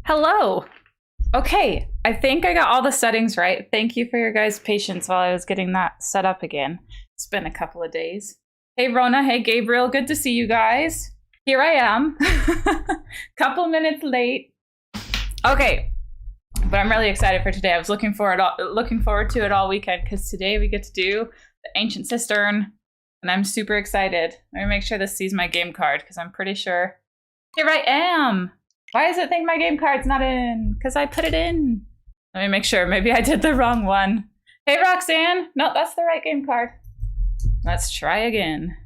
Hello. Okay, I think I got all the settings right. Thank you for your guys' patience while I was getting that set up again. It's been a couple of days. Hey Rona, hey Gabriel, good to see you guys. Here I am. Couple minutes late. Okay, but I'm really excited for today. I was looking forward to it all weekend because today we get to do the Ancient Cistern, and I'm super excited. Let me make sure this sees my game card because I'm pretty sure. Here I am. Why does it think my game card's not in? Because I put it in. Let me make sure. Maybe I did the wrong one. Hey, Roxanne. No, that's the right game card. Let's try again.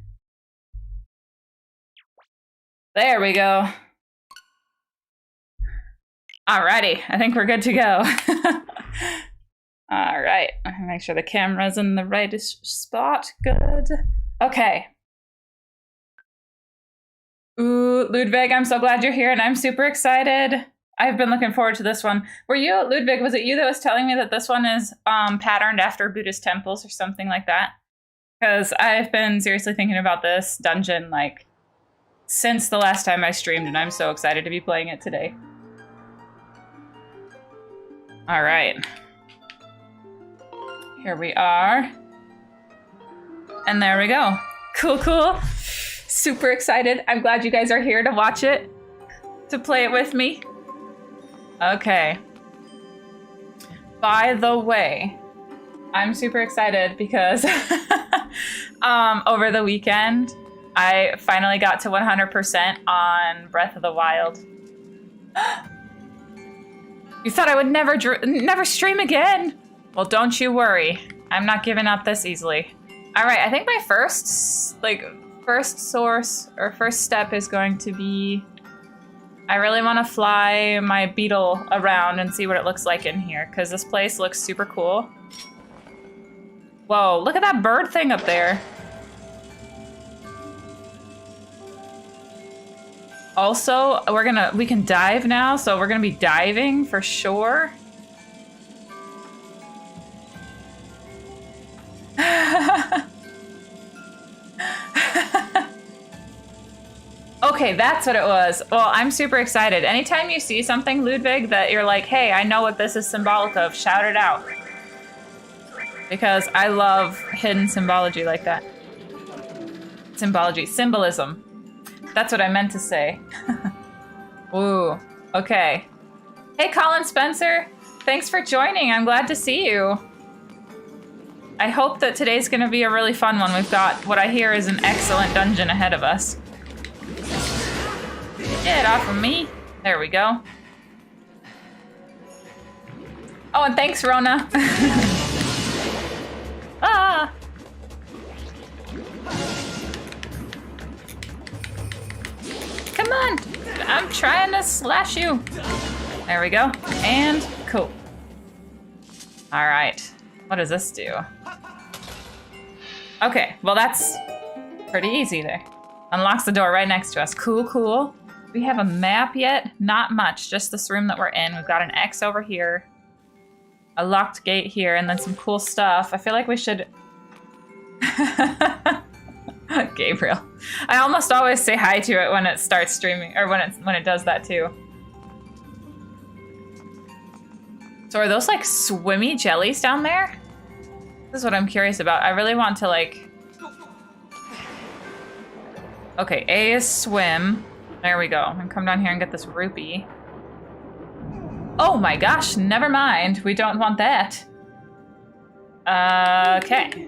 There we go. Alrighty. I think we're good to go. All right. Make sure the camera's in the right spot. Good. Okay. Ooh, Ludwig, I'm so glad you're here, and I'm super excited. I've been looking forward to this one. Were you, Ludwig, was it you that was telling me that this one is patterned after Buddhist temples or something like that? Because I've been seriously thinking about this dungeon, like, since the last time I streamed, and I'm so excited to be playing it today. All right. Here we are. And there we go. Cool, cool. Super excited. I'm glad you guys are here to watch it, to play it with me. Okay. By the way, I'm super excited because over the weekend, I finally got to 100% on Breath of the Wild. You thought I would never stream again? Well, don't you worry. I'm not giving up this easily. All right, I think my first step is going to be, I really want to fly my beetle around and see what it looks like in here, because this place looks super cool. Whoa, look at that bird thing up there. Also, we can dive now, so we're gonna be diving for sure. Okay, that's what it was. Well, I'm super excited. Anytime you see something, Ludwig, that you're like, hey, I know what this is symbolic of, shout it out. Because I love hidden symbology like that. Symbolism. That's what I meant to say. Ooh, okay. Hey, Colin Spencer. Thanks for joining. I'm glad to see you. I hope that today's going to be a really fun one. We've got what I hear is an excellent dungeon ahead of us. Get off of me. There we go. Oh, and thanks, Rona. Ah! Come on! I'm trying to slash you. There we go. And cool. All right. What does this do? Okay, well that's pretty easy there. Unlocks the door right next to us. Cool, cool. We have a map yet? Not much, just this room that we're in. We've got an X over here, a locked gate here, and then some cool stuff. I feel like we should... Gabriel. I almost always say hi to it when it starts streaming, or when it does that too. So are those like swimmy jellies down there? This is what I'm curious about. I really want to like... Okay, A is swim. There we go. And come down here and get this rupee. Oh my gosh, never mind. We don't want that. Okay.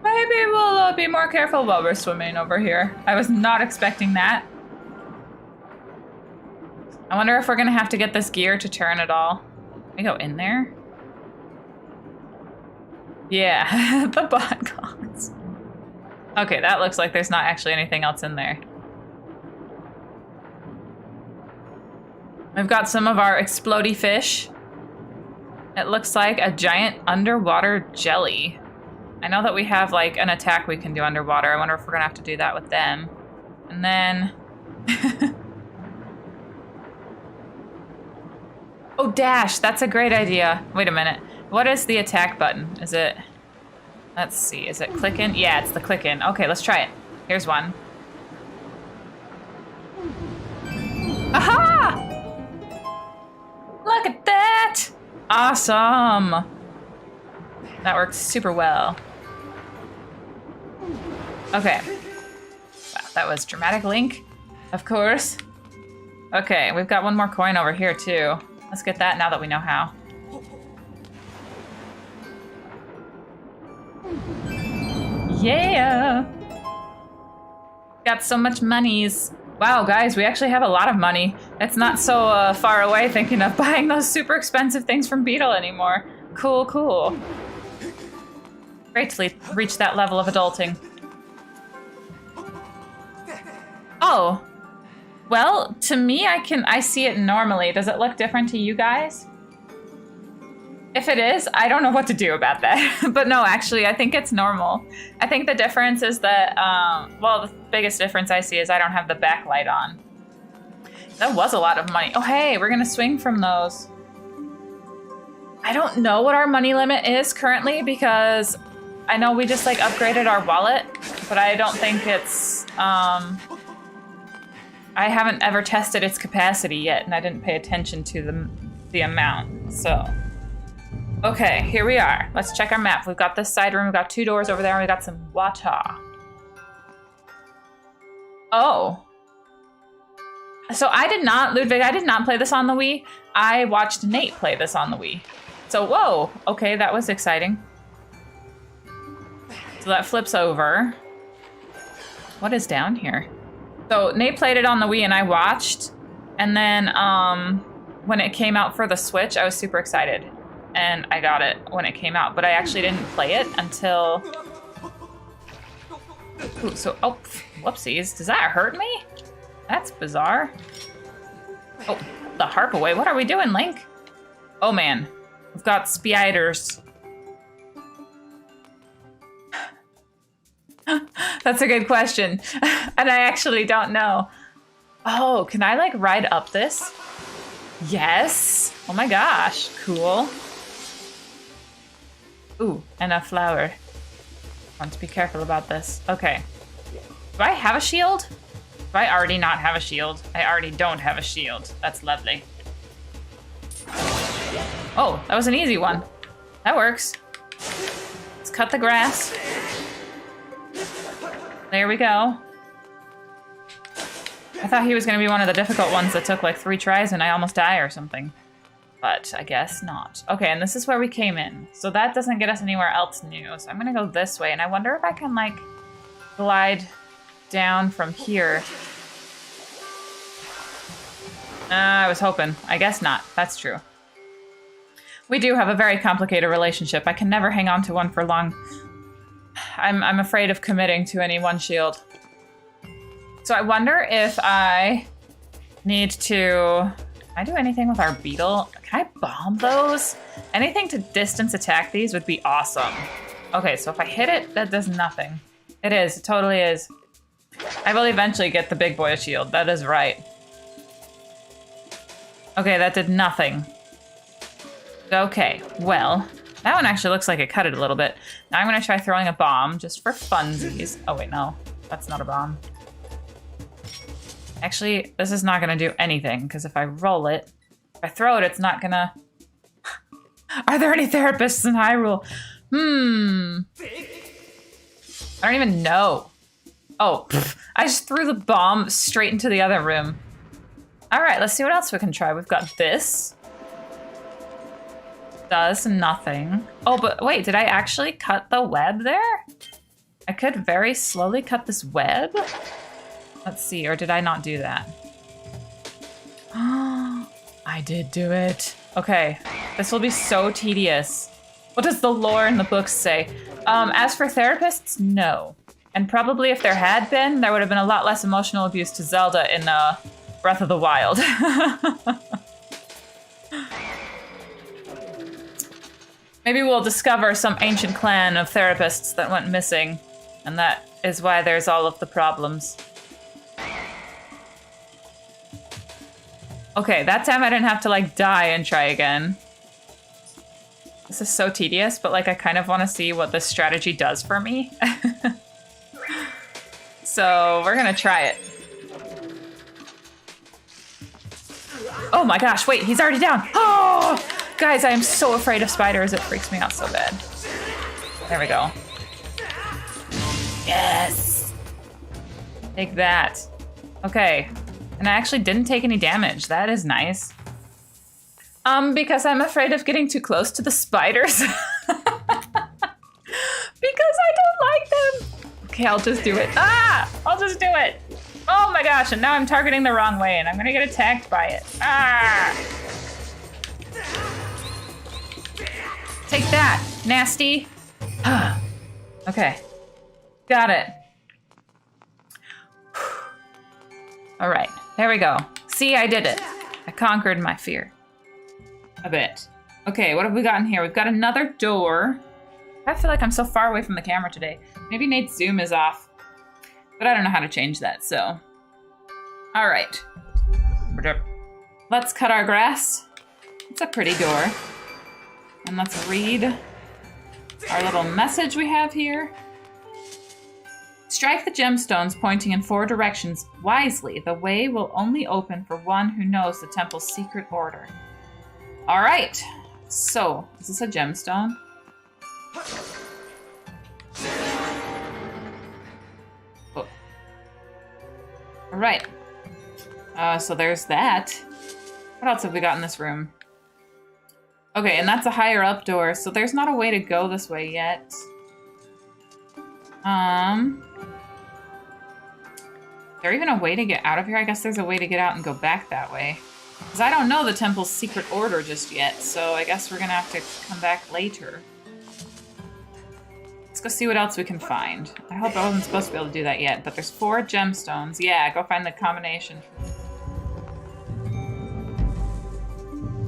Maybe we'll be more careful while we're swimming over here. I was not expecting that. I wonder if we're gonna have to get this gear to turn at all. Can we go in there? Yeah, the bot gods. Okay, that looks like there's not actually anything else in there. We've got some of our explodey fish. It looks like a giant underwater jelly. I know that we have like an attack we can do underwater. I wonder if we're gonna have to do that with them. And then... Oh, dash, that's a great idea. Wait a minute. What is the attack button? Is it... Let's see, is it clicking? Yeah, it's the clicking. Okay, let's try it. Here's one. Aha! Look at that! Awesome! That worked super well. Okay. Wow, that was dramatic Link, of course. Okay, we've got one more coin over here too. Let's get that now that we know how. Yeah! Got so much monies. Wow, guys, we actually have a lot of money. It's not so far away thinking of buying those super expensive things from Beetle anymore. Cool, cool. Great to reach that level of adulting. Oh. Well, to me, I see it normally. Does it look different to you guys? If it is, I don't know what to do about that. But no, actually, I think it's normal. I think the difference is that, well, the biggest difference I see is I don't have the backlight on. That was a lot of money. Oh, hey, we're gonna swing from those. I don't know what our money limit is currently because I know we just like upgraded our wallet, but I don't think it's, I haven't ever tested its capacity yet, and I didn't pay attention to the amount, so. Okay, here we are. Let's check our map. We've got this side room, we've got 2 doors over there, and we've got some water. Oh. So Ludwig, I did not play this on the Wii. I watched Nate play this on the Wii. So, whoa, okay, that was exciting. So that flips over. What is down here? So Nate played it on the Wii and I watched. And then when it came out for the Switch, I was super excited. And I got it when it came out, but I actually didn't play it until... Ooh, so, oh, whoopsies. Does that hurt me? That's bizarre. Oh, the harp away. What are we doing, Link? Oh, man. We've got spiders. That's a good question. And I actually don't know. Oh, can I, like, ride up this? Yes. Oh, my gosh. Cool. Ooh, and a flower. I want to be careful about this. Okay. Do I have a shield? Do I already not have a shield? I already don't have a shield. That's lovely. Oh, that was an easy one. That works. Let's cut the grass. There we go. I thought he was going to be one of the difficult ones that took like 3 tries and I almost die or something. But I guess not. Okay, and this is where we came in. So that doesn't get us anywhere else new. So I'm gonna go this way, and I wonder if I can, like, glide down from here. I was hoping. I guess not. That's true. We do have a very complicated relationship. I can never hang on to one for long. I'm afraid of committing to any one shield. So I wonder if I need to... Can I do anything with our beetle? Can I bomb those? Anything to distance attack these would be awesome. Okay, so if I hit it, that does nothing. It is, it totally is. I will eventually get the big boy shield, that is right. Okay, that did nothing. Okay, well, that one actually looks like it cut it a little bit. Now I'm gonna try throwing a bomb just for funsies. Oh wait, no, that's not a bomb. Actually, this is not gonna do anything, because if I roll it, if I throw it, it's not gonna... Are there any therapists in Hyrule? I don't even know. Oh, pff, I just threw the bomb straight into the other room. All right, let's see what else we can try. We've got this. Does nothing. Oh, but wait, did I actually cut the web there? I could very slowly cut this web. Let's see, or did I not do that? I did do it. Okay, this will be so tedious. What does the lore in the books say? As for therapists, no. And probably if there had been, there would have been a lot less emotional abuse to Zelda in Breath of the Wild. Maybe we'll discover some ancient clan of therapists that went missing, and that is why there's all of the problems. Okay, that time I didn't have to, like, die and try again. This is so tedious, but, like, I kind of want to see what this strategy does for me. So, we're gonna try it. Oh my gosh, wait, he's already down. Oh, guys, I am so afraid of spiders. It freaks me out so bad. There we go. Yes. Take that. Okay. And I actually didn't take any damage. That is nice. Because I'm afraid of getting too close to the spiders. Because I don't like them. Okay, I'll just do it. Ah! I'll just do it. Oh my gosh, and now I'm targeting the wrong way and I'm gonna get attacked by it. Ah! Take that, nasty. Okay, got it. All right, there we go. See, I did it. I conquered my fear. A bit. Okay, what have we got in here? We've got another door. I feel like I'm so far away from the camera today. Maybe Nate's zoom is off. But I don't know how to change that, so. All right. Let's cut our grass. It's a pretty door. And let's read our little message we have here. Strike the gemstones pointing in 4 directions wisely. The way will only open for one who knows the temple's secret order. All right. So, is this a gemstone? Oh. All right. So there's that. What else have we got in this room? Okay, and that's a higher up door, so there's not a way to go this way yet. Is there even a way to get out of here? I guess there's a way to get out and go back that way. Because I don't know the temple's secret order just yet, so I guess we're gonna have to come back later. Let's go see what else we can find. I hope I wasn't supposed to be able to do that yet, but there's 4 gemstones. Yeah, go find the combination.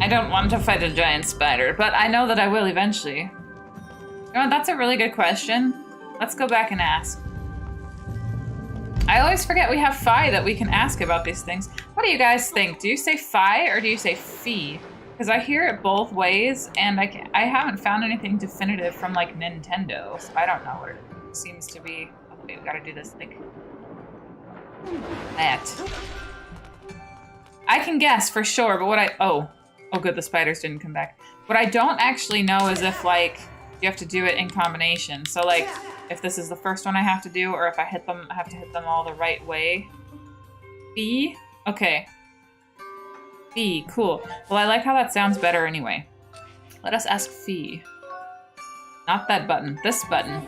I don't want to fight a giant spider, but I know that I will eventually. You know, that's a really good question. Let's go back and ask. I always forget we have Fi that we can ask about these things. What do you guys think? Do you say Fi or do you say Fee? Because I hear it both ways, and I haven't found anything definitive from, like, Nintendo, so I don't know what it seems to be. Oh, wait, we gotta do this, like, that. I can guess for sure, but what oh good, the spiders didn't come back. What I don't actually know is if, like, you have to do it in combination. So, like, if this is the first one I have to do, or if I have to hit them all the right way. B? Okay. Fee, cool. Well, I like how that sounds better anyway. Let us ask Fee. Not that button, this button.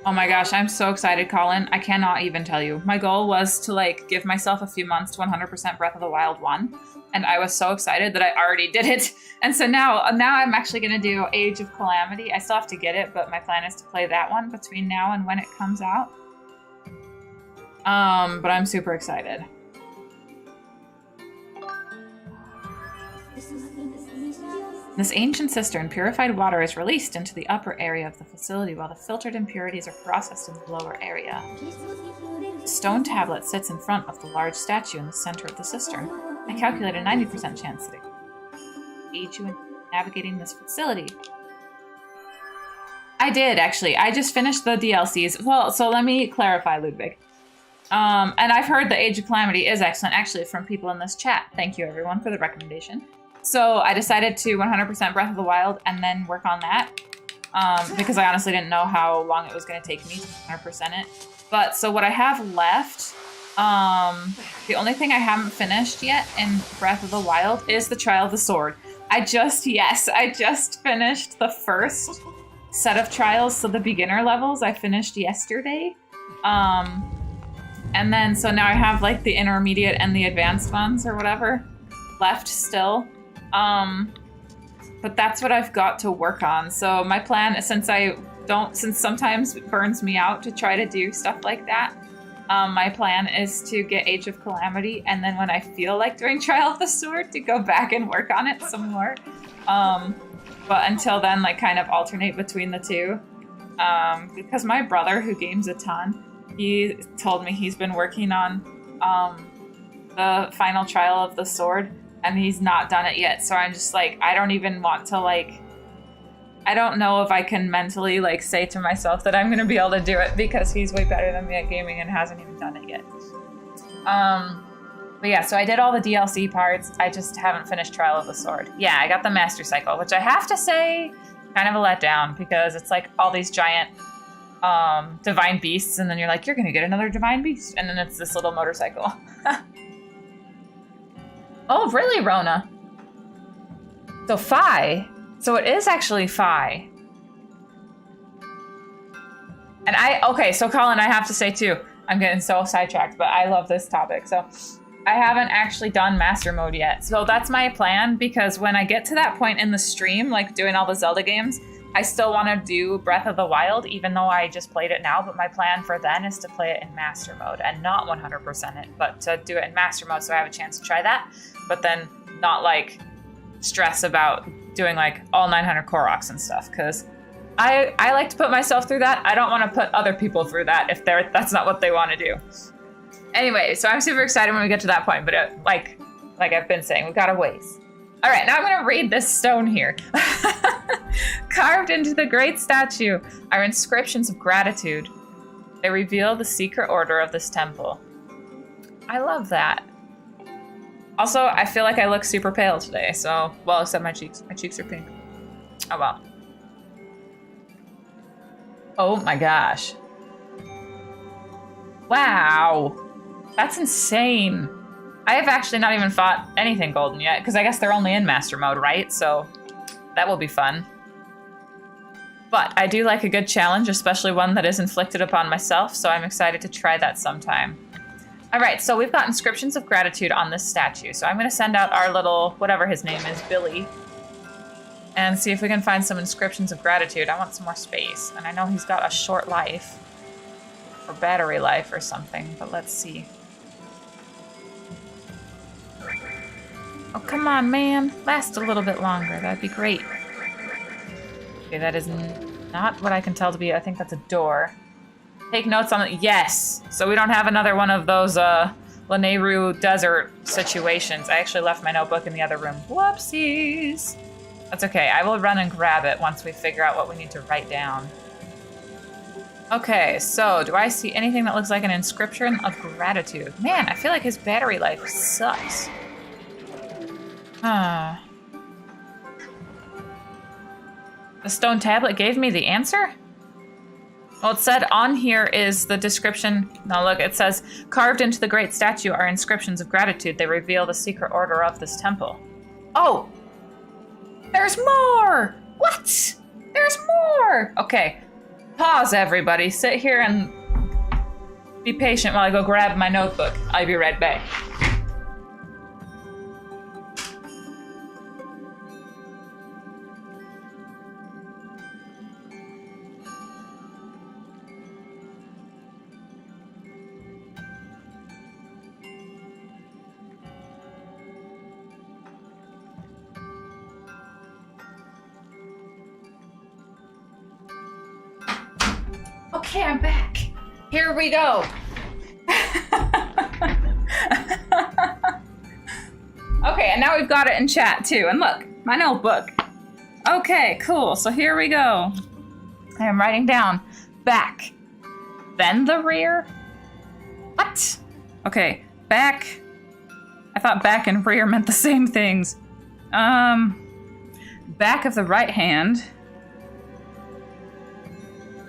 Oh my gosh, I'm so excited, Colin. I cannot even tell you. My goal was to, like, give myself a few months to 100% Breath of the Wild 1. And I was so excited that I already did it. And so now I'm actually gonna do Age of Calamity. I still have to get it, but my plan is to play that one between now and when it comes out. But I'm super excited. This ancient cistern, purified water is released into the upper area of the facility while the filtered impurities are processed in the lower area. A stone tablet sits in front of the large statue in the center of the cistern. I calculate a 90% chance that it will aid you in navigating this facility. I did, actually. I just finished the DLCs. Well, so let me clarify, Ludwig. And I've heard the Age of Calamity is excellent, actually, from people in this chat. Thank you, everyone, for the recommendation. So I decided to 100% Breath of the Wild and then work on that. Because I honestly didn't know how long it was going to take me to 100% it. But, so what I have left, the only thing I haven't finished yet in Breath of the Wild is the Trial of the Sword. I just finished the first set of trials, so the beginner levels I finished yesterday. And then, so now I have, like, the intermediate and the advanced ones or whatever left still. But that's what I've got to work on. So my plan is, since sometimes it burns me out to try to do stuff like that, my plan is to get Age of Calamity, and then when I feel like doing Trial of the Sword, to go back and work on it some more. But until then, like, kind of alternate between the two. Because my brother, who games a ton, he told me he's been working on the final Trial of the Sword, and he's not done it yet. So I'm just like, I don't even want to, like, I don't know if I can mentally like say to myself that I'm gonna be able to do it because he's way better than me at gaming and hasn't even done it yet. But yeah, so I did all the DLC parts. I just haven't finished Trial of the Sword. Yeah, I got the Master Cycle, which I have to say, kind of a letdown because it's like all these giant divine beasts, and then you're like, you're gonna get another divine beast, and then it's this little motorcycle. Oh, really, Rona? So Phi. So it is actually Phi. And okay, so Colin, I have to say too, I'm getting so sidetracked, but I love this topic. So I haven't actually done Master Mode yet. So that's my plan, because when I get to that point in the stream, like doing all the Zelda games, I still want to do Breath of the Wild, even though I just played it now. But my plan for then is to play it in Master Mode and not 100% it, but to do it in Master Mode so I have a chance to try that. But then not like stress about doing like all 900 Koroks and stuff, because I like to put myself through that. I don't want to put other people through that if that's not what they want to do. Anyway, so I'm super excited when we get to that point, but like I've been saying, we've got a ways. All right, now I'm going to read this stone here. Carved into the great statue are inscriptions of gratitude. They reveal the secret order of this temple. I love that. Also, I feel like I look super pale today, so, well, except my cheeks. My cheeks are pink. Oh, well. Oh my gosh. Wow. That's insane. I have actually not even fought anything golden yet, because I guess they're only in Master Mode, right? So that will be fun. But I do like a good challenge, especially one that is inflicted upon myself, so I'm excited to try that sometime. All right, so we've got inscriptions of gratitude on this statue. So I'm going to send out our little, whatever his name is, Billy, and see if we can find some inscriptions of gratitude. I want some more space, and I know he's got a short life, or battery life or something, but let's see. Oh, come on, man. Last a little bit longer. That'd be great. Okay, that is not what I can tell to be. I think that's a door. Take notes on it. Yes. So we don't have another one of those Lanayru desert situations. I actually left my notebook in the other room. Whoopsies. That's okay. I will run and grab it once we figure out what we need to write down. Okay, so do I see anything that looks like an inscription of gratitude? Man, I feel like his battery life sucks. Huh. The stone tablet gave me the answer? Well, it said on here is the description. No, look, it says, carved into the great statue are inscriptions of gratitude. They reveal the secret order of this temple. Oh! There's more! What? There's more! Okay, pause, everybody. Sit here and be patient while I go grab my notebook. I'll be right back. Okay, I'm back. Here we go. Okay, and now we've got it in chat too. And look, my notebook. Okay, cool. So here we go. I am writing down back, then the rear. What? Okay, back. I thought back and rear meant the same things. Back of the right hand.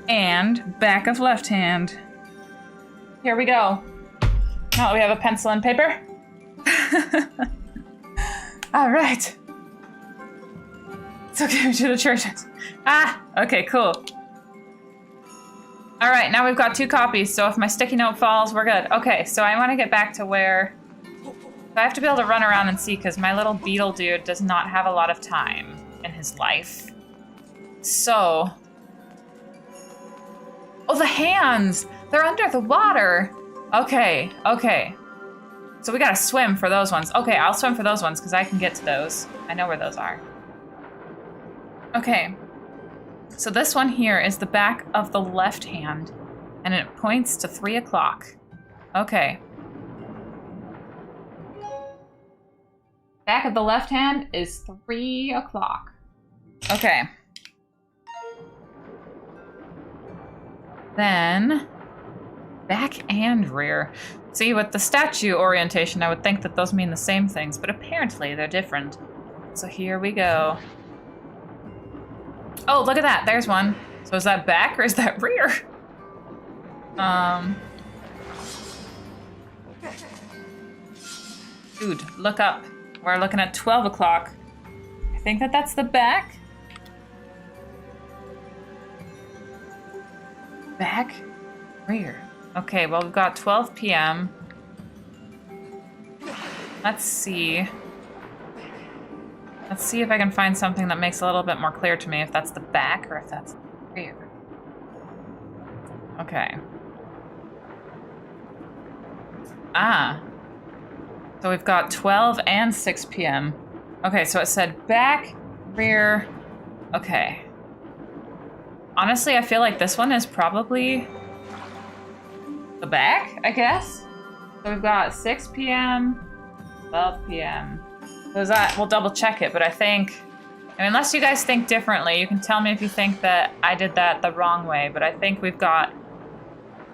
And back of left hand. Here we go. Now that we have a pencil and paper. All right. So give me to the church. Ah, okay, cool. All right, now we've got 2 copies, so if my sticky note falls, we're good. Okay, so I want to get back to where... I have to be able to run around and see, because my little beetle dude does not have a lot of time in his life. So... Oh, the hands! They're under the water! Okay, okay. So we gotta swim for those ones. Okay, I'll swim for those ones, because I can get to those. I know where those are. Okay. So this one here is the back of the left hand, and it points to 3 o'clock. Okay. Back of the left hand is 3 o'clock. Okay. Then back and rear. See, with the statue orientation, I would think that those mean the same things, but apparently they're different. So here we go. Oh, look at that. There's one. So is that back or is that rear? Dude, look up. We're looking at 12 o'clock. I think that that's the back. Back, rear. Okay, well, we've got 12 p.m. Let's see. Let's see if I can find something that makes a little bit more clear to me if that's the back or if that's the rear. Okay. Ah. So we've got 12 and 6 p.m. Okay, so it said back, rear. Okay. Honestly, I feel like this one is probably the back, I guess. So we've got 6 p.m., 12 p.m. We'll double check it, but I think, unless you guys think differently, you can tell me if you think that I did that the wrong way, but I think we've got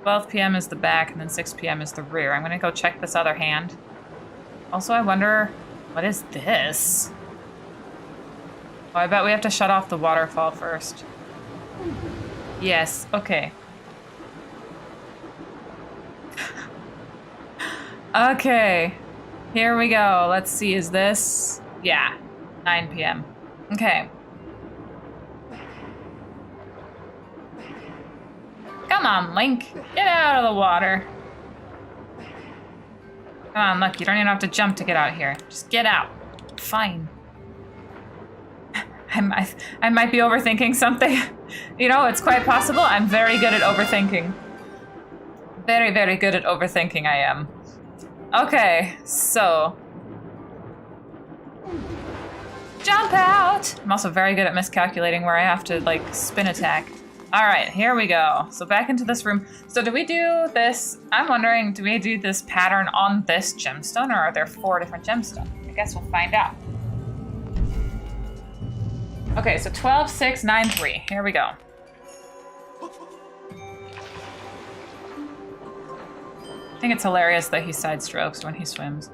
12 p.m. is the back and then 6 p.m. is the rear. I'm gonna go check this other hand. Also, I wonder, what is this? Oh, I bet we have to shut off the waterfall first. Yes, okay. Okay, here we go. Let's see, is this? Yeah, 9 p.m. Okay. Come on, Link, get out of the water. Come on, look, you don't even have to jump to get out here. Just get out. Fine. I might be overthinking something. You know, it's quite possible. I'm very good at overthinking. Very, very good at overthinking, I am. Okay, so. Jump out! I'm also very good at miscalculating where I have to, like, spin attack. All right, here we go. So back into this room. So do we do this? I'm wondering, do we do this pattern on this gemstone, or are there 4 different gemstones? I guess we'll find out. Okay, so 12, 6, 9, 3. Here we go. I think it's hilarious that he side strokes when he swims.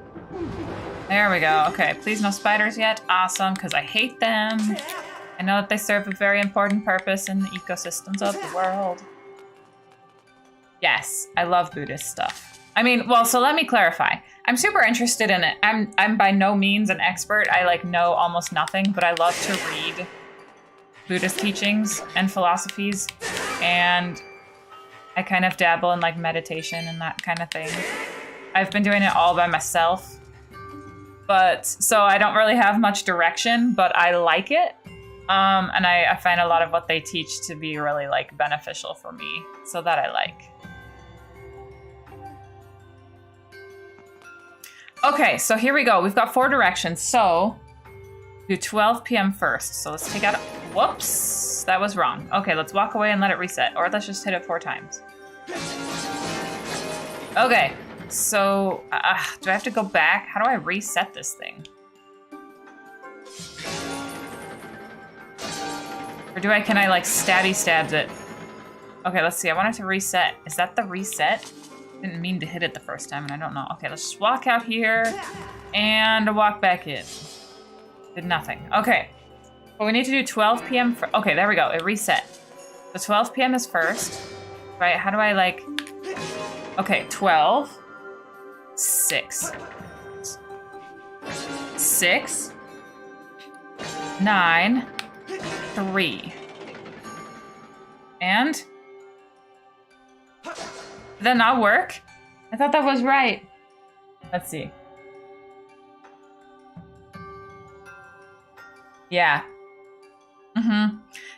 There we go. Okay, please no spiders yet. Awesome, because I hate them. I know that they serve a very important purpose in the ecosystems of the world. Yes, I love Buddhist stuff. I mean, well, so let me clarify. I'm super interested in it. I'm by no means an expert. I like know almost nothing, but I love to read Buddhist teachings and philosophies, and I kind of dabble in like meditation and that kind of thing. I've been doing it all by myself, but so I don't really have much direction, but I like it. And I find a lot of what they teach to be really like beneficial for me, so that I like. Okay, so here we go. We've got 4 directions. So do 12 p.m. first. So let's take out. Whoops, that was wrong. Okay, let's walk away and let it reset, or let's just hit it 4 times. Okay, so do I have to go back? How do I reset this thing? Or can I like stabby stabs it? Okay, let's see. I want it to reset. Is that the reset? Didn't mean to hit it the first time, and I don't know. Okay, let's just walk out here and walk back in. Did nothing. Okay. Well, we need to do 12 p.m. Okay, there we go. It reset. The 12 p.m. is first. Right? How do I like... Okay, 12. 6. 6. 9. 3. And? Did that not work? I thought that was right. Let's see. Yeah.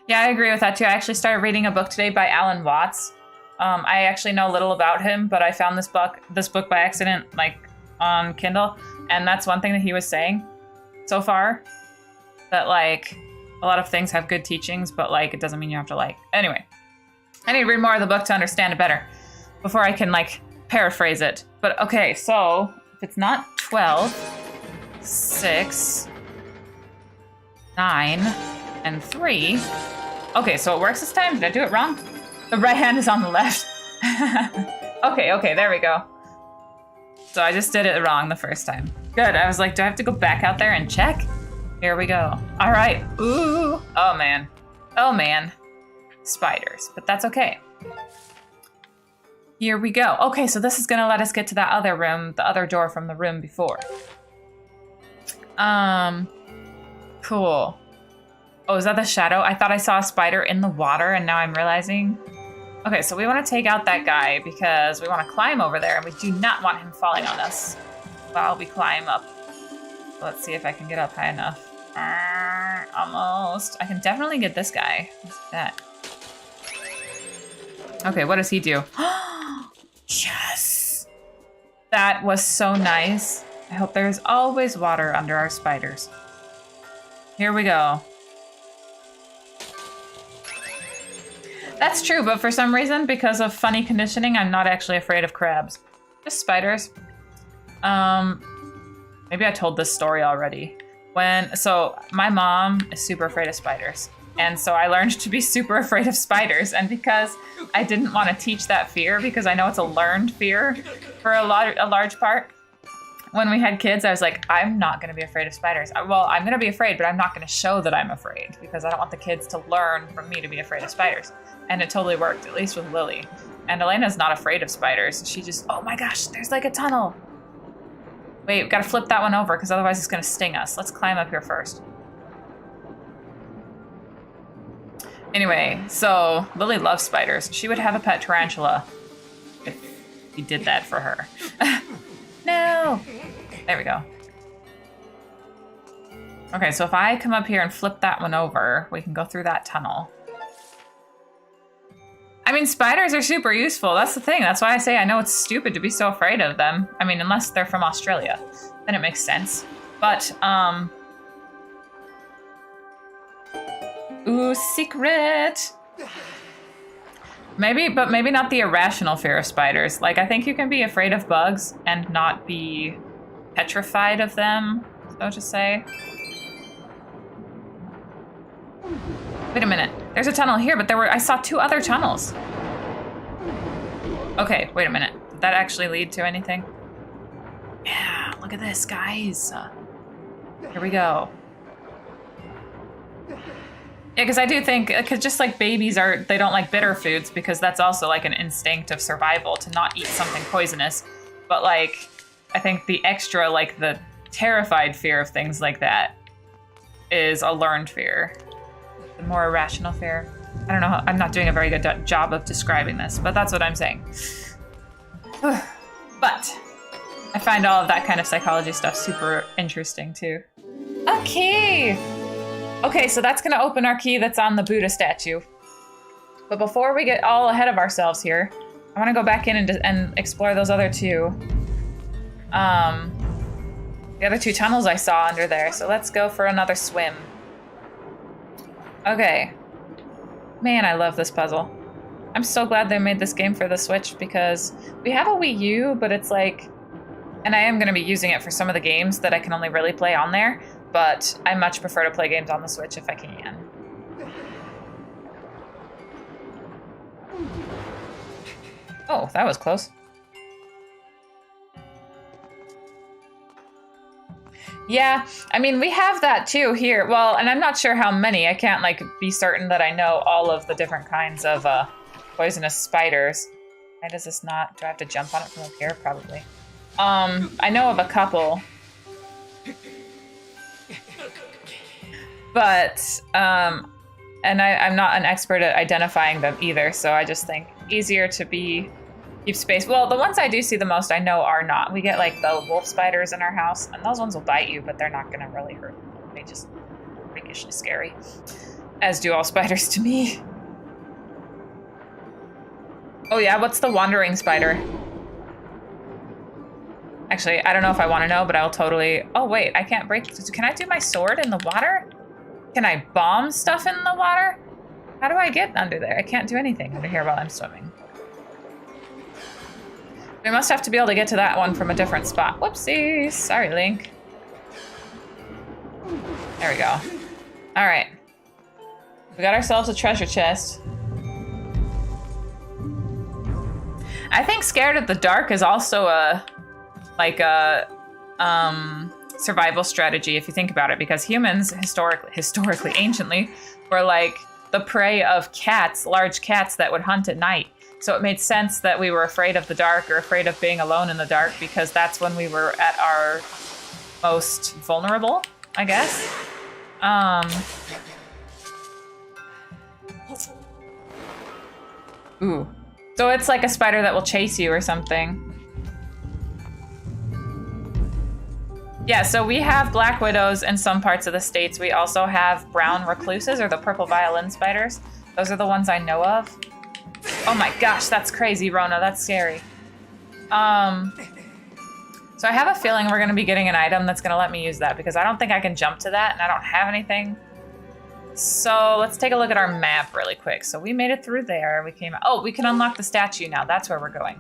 Yeah, I agree with that too. I actually started reading a book today by Alan Watts. I actually know little about him, but I found this book by accident, like on Kindle, and that's one thing that he was saying so far. That like a lot of things have good teachings, but like it doesn't mean you have to like. Anyway, I need to read more of the book to understand it better before I can like paraphrase it. But okay, so if it's not 12, 6, 9, and 3. Okay, so it works this time. Did I do it wrong? The right hand is on the left. Okay, there we go. So I just did it wrong the first time. Good, I was like, do I have to go back out there and check? Here we go. All right, ooh. Oh man. Spiders, but that's okay. Here we go. Okay, so this is gonna let us get to that other room, the other door from the room before. Cool. Oh, is that the shadow? I thought I saw a spider in the water and now I'm realizing. Okay, so we want to take out that guy because we want to climb over there and we do not want him falling on us while we climb up. Let's see if I can get up high enough. Almost. I can definitely get this guy. What's that? Okay, what does he do? Yes! That was so nice. I hope there's always water under our spiders. Here we go. That's true, but for some reason, because of funny conditioning, I'm not actually afraid of crabs. Just spiders. Maybe I told this story already. So my mom is super afraid of spiders. And so I learned to be super afraid of spiders. And because I didn't want to teach that fear, because I know it's a learned fear for a large part, when we had kids, I was like, I'm not going to be afraid of spiders. Well, I'm going to be afraid, but I'm not going to show that I'm afraid because I don't want the kids to learn from me to be afraid of spiders. And it totally worked, at least with Lily. And Elena's not afraid of spiders. She just, oh my gosh, there's like a tunnel. Wait, we've got to flip that one over because otherwise it's going to sting us. Let's climb up here first. Anyway, so Lily loves spiders. She would have a pet tarantula if we did that for her. No! There we go. Okay, so if I come up here and flip that one over, we can go through that tunnel. I mean, spiders are super useful. That's the thing. That's why I say I know it's stupid to be so afraid of them. I mean, unless they're from Australia, then it makes sense. But, ooh, secret! Maybe not the irrational fear of spiders. Like, I think you can be afraid of bugs and not be petrified of them, so to say. Wait a minute. There's a tunnel here, but I saw 2 other tunnels. Okay, wait a minute. Did that actually lead to anything? Yeah, look at this, guys. Here we go. Yeah, because I do think, because just like babies they don't like bitter foods because that's also like an instinct of survival to not eat something poisonous. But like, I think the extra, like the terrified fear of things like that is a learned fear. The more irrational fear. I don't know, I'm not doing a very good job of describing this, but that's what I'm saying. But I find all of that kind of psychology stuff super interesting too. Okay, so that's gonna open our key that's on the Buddha statue. But before we get all ahead of ourselves here, I wanna go back in and explore those other 2. The other 2 tunnels I saw under there, so let's go for another swim. Okay. Man, I love this puzzle. I'm so glad they made this game for the Switch because we have a Wii U, but it's like, and I am going to be using it for some of the games that I can only really play on there, but I much prefer to play games on the Switch if I can. Oh, that was close. Yeah, I mean, we have that too here. Well, and I'm not sure how many. I can't like be certain that I know all of the different kinds of poisonous spiders. Why does this not? Do I have to jump on it from up here? Probably. I know of a couple. But, and I'm not an expert at identifying them either, so I just think easier to keep space. Well, the ones I do see the most I know are not. We get like the wolf spiders in our house, and those ones will bite you, but they're not gonna really hurt. They just freakishly scary. As do all spiders to me. Oh yeah, what's the wandering spider? Actually, I don't know if I want to know, but I'll totally... Oh wait, I can't break... Can I do my sword in the water? Can I bomb stuff in the water? How do I get under there? I can't do anything under here while I'm swimming. We must have to be able to get to that one from a different spot. Whoopsies. Sorry, Link. There we go. All right. We got ourselves a treasure chest. I think scared of the dark is also a survival strategy if you think about it, because humans historically, anciently, were like the prey of cats, large cats that would hunt at night. So it made sense that we were afraid of the dark or afraid of being alone in the dark, because that's when we were at our most vulnerable, I guess. Ooh. So it's like a spider that will chase you or something. Yeah, so we have black widows in some parts of the states. We also have brown recluses, or the purple violin spiders. Those are the ones I know of. Oh my gosh, that's crazy, Rona. That's scary. So I have a feeling we're going to be getting an item that's going to let me use that, because I don't think I can jump to that, and I don't have anything. So let's take a look at our map really quick. So we made it through there. We came. Oh, we can unlock the statue now. That's where we're going.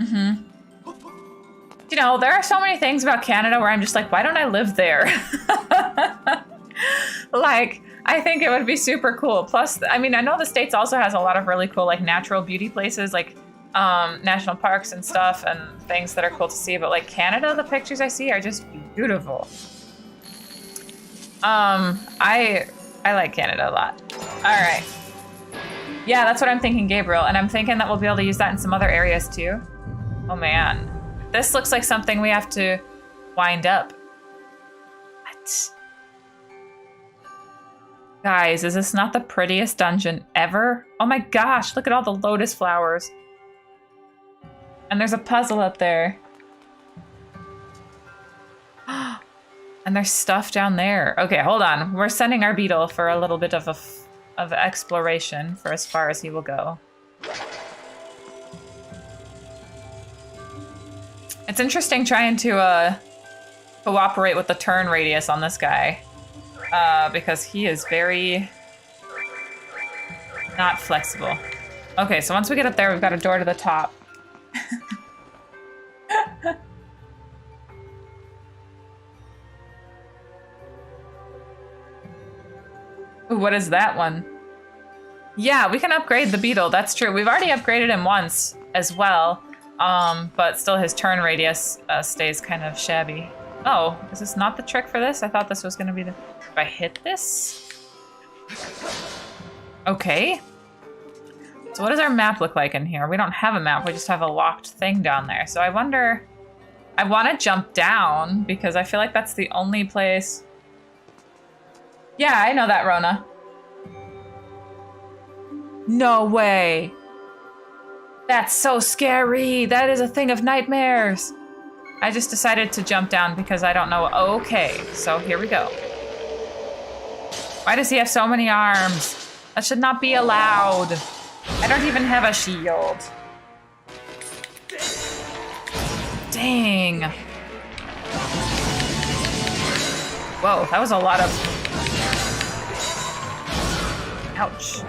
Mm-hmm. You know, there are so many things about Canada where I'm just like, why don't I live there? Like, I think it would be super cool. Plus, I mean, I know the States also has a lot of really cool, like, natural beauty places, like national parks and stuff and things that are cool to see. But, like, Canada, the pictures I see are just beautiful. I like Canada a lot. All right. Yeah, that's what I'm thinking, Gabriel. And I'm thinking that we'll be able to use that in some other areas too. Oh man. This looks like something we have to wind up. What? Guys, is this not the prettiest dungeon ever? Oh my gosh, look at all the lotus flowers. And there's a puzzle up there. And there's stuff down there. Okay, hold on. We're sending our beetle for a little bit of exploration for as far as he will go. It's interesting trying to cooperate with the turn radius on this guy, because he is very not flexible. Okay, so once we get up there, we've got a door to the top. Ooh, what is that one? Yeah, we can upgrade the beetle. That's true. We've already upgraded him once as well, but still his turn radius stays kind of shabby. Oh, is this not the trick for this? I thought this was going to be the... If I hit this? Okay. So what does our map look like in here? We don't have a map. We just have a locked thing down there. So I wonder... I want to jump down because I feel like that's the only place... Yeah, I know that, Rona. No way. That's so scary. That is a thing of nightmares. I just decided to jump down because I don't know. Okay, so here we go. Why does he have so many arms? That should not be allowed. I don't even have a shield. Dang. Whoa, that was a lot of... Ouch.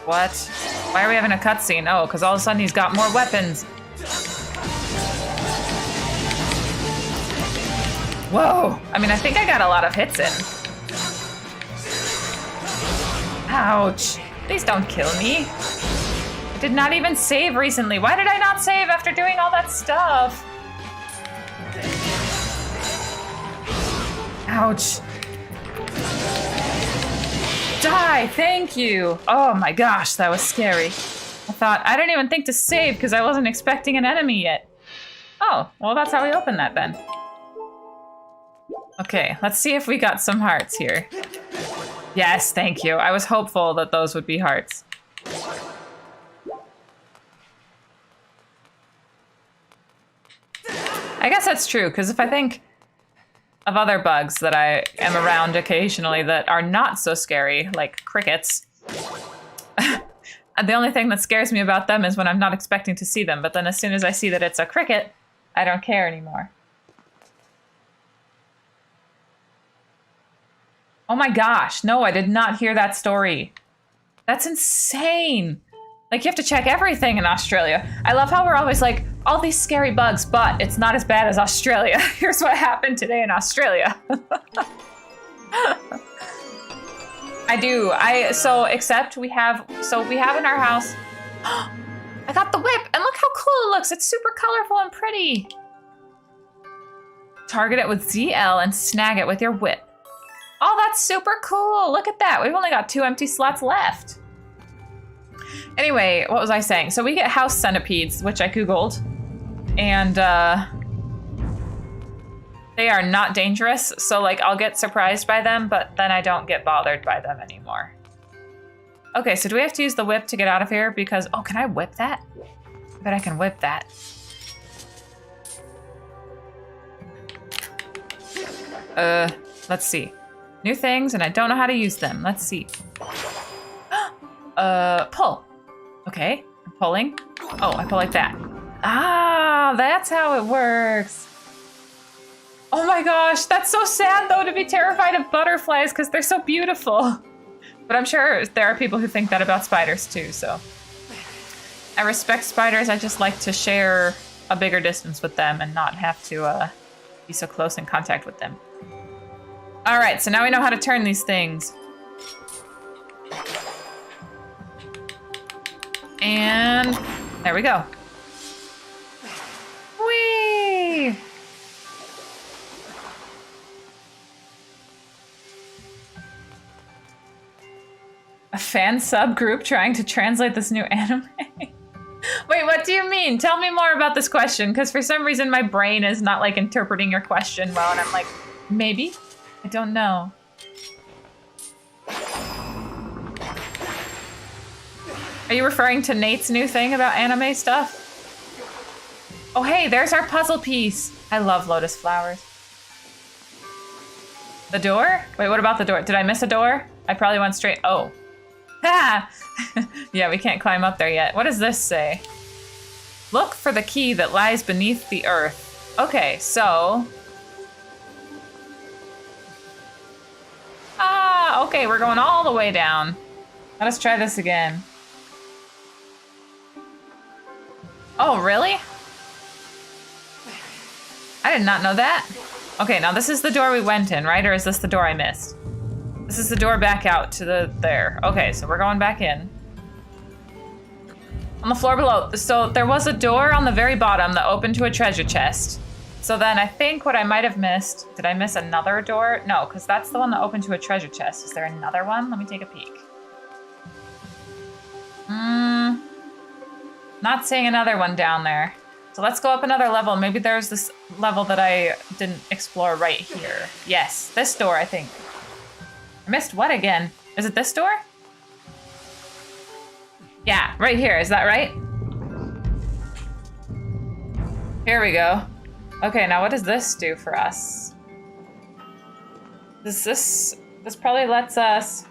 What? Why are we having a cutscene? Oh, because all of a sudden he's got more weapons. Whoa. I mean, I think I got a lot of hits in. Ouch. Please don't kill me. I did not even save recently. Why did I not save after doing all that stuff? Ouch. Die, thank you. Oh my gosh, that was scary. I didn't even think to save because I wasn't expecting an enemy yet. Oh, well that's how we open that then. Okay, let's see if we got some hearts here. Yes, thank you. I was hopeful that those would be hearts. I guess that's true, because if I think of other bugs that I am around occasionally that are not so scary, like crickets. The only thing that scares me about them is when I'm not expecting to see them, but then as soon as I see that it's a cricket, I don't care anymore. Oh my gosh, no, I did not hear that story. That's insane. Like, you have to check everything in Australia. I love how we're always like, all these scary bugs, but it's not as bad as Australia. Here's what happened today in Australia. I do. Except we have in our house. I got the whip, and look how cool it looks. It's super colorful and pretty. Target it with ZL and snag it with your whip. Oh, that's super cool. Look at that. We've only got 2 empty slots left. Anyway, what was I saying? So we get house centipedes, which I Googled. And they are not dangerous. So like I'll get surprised by them, but then I don't get bothered by them anymore. Okay, so do we have to use the whip to get out of here? Because, oh, can I whip that? I bet I can whip that. Let's see. New things, and I don't know how to use them. Let's see. Pull. Okay, I'm pulling. Oh, I pull like that. Ah, that's how it works. Oh my gosh, that's so sad though to be terrified of butterflies because they're so beautiful. But I'm sure there are people who think that about spiders too, so. I respect spiders, I just like to share a bigger distance with them and not have to be so close in contact with them. All right, so now we know how to turn these things. And there we go. Whee! A fan subgroup trying to translate this new anime? Wait, what do you mean? Tell me more about this question, because for some reason my brain is not like interpreting your question well, and I'm like, maybe? I don't know. Are you referring to Nate's new thing about anime stuff? Oh hey, there's our puzzle piece. I love lotus flowers. The door? Wait, what about the door? Did I miss a door? I probably went straight, oh. Ha! Yeah, we can't climb up there yet. What does this say? Look for the key that lies beneath the earth. Okay, so. Ah, okay, we're going all the way down. Let us try this again. Oh, really? I did not know that. Okay, now this is the door we went in, right? Or is this the door I missed? This is the door back out to there. Okay, so we're going back in. On the floor below. So there was a door on the very bottom that opened to a treasure chest. So then I think what I might have missed, did I miss another door? No, because that's the one that opened to a treasure chest. Is there another one? Let me take a peek. Not seeing another one down there. So let's go up another level. Maybe there's this level that I didn't explore right here. Yes, this door, I think. I missed what again? Is it this door? Yeah, right here. Is that right? Here we go. Okay, now what does this do for us? This probably lets us...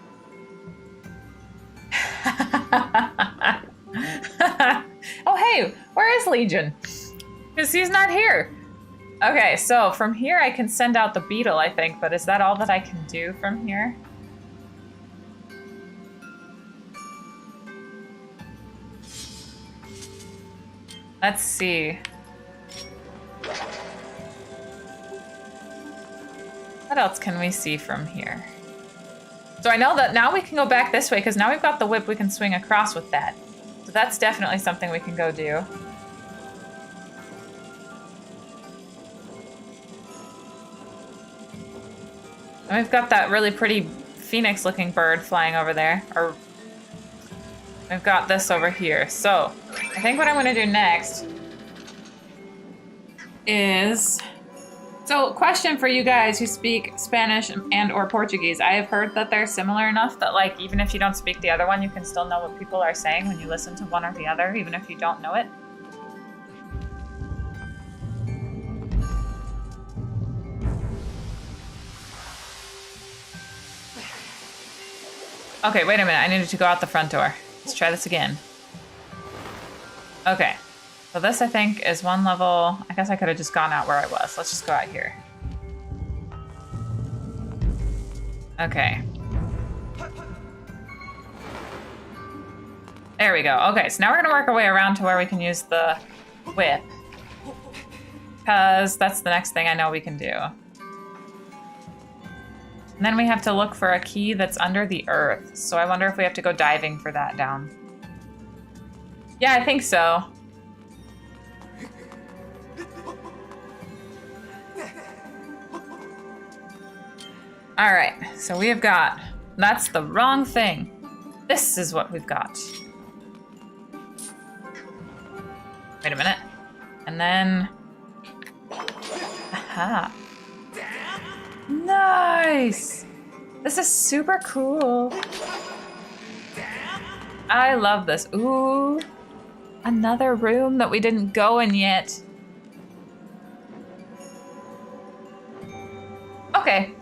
Oh, hey, where is Legion? Because he's not here. Okay, so from here I can send out the beetle, I think, but is that all that I can do from here? Let's see. What else can we see from here? So I know that now we can go back this way because now we've got the whip, we can swing across with that. So that's definitely something we can go do. And we've got that really pretty phoenix looking bird flying over there. Or we've got this over here. So I think what I'm gonna do next is, so question for you guys who speak Spanish and or Portuguese. I have heard that they're similar enough that like even if you don't speak the other one, you can still know what people are saying when you listen to one or the other, even if you don't know it. Okay, wait a minute. I needed to go out the front door. Let's try this again. Okay. So this, I think, is one level. I guess I could have just gone out where I was. Let's just go out here. Okay. There we go. Okay, so now we're going to work our way around to where we can use the whip. Because that's the next thing I know we can do. And then we have to look for a key that's under the earth. So I wonder if we have to go diving for that down. Yeah, I think so. All right, so we have got, that's the wrong thing. This is what we've got. Wait a minute. And then, aha. Nice! This is super cool. I love this. Ooh, another room that we didn't go in yet. Okay.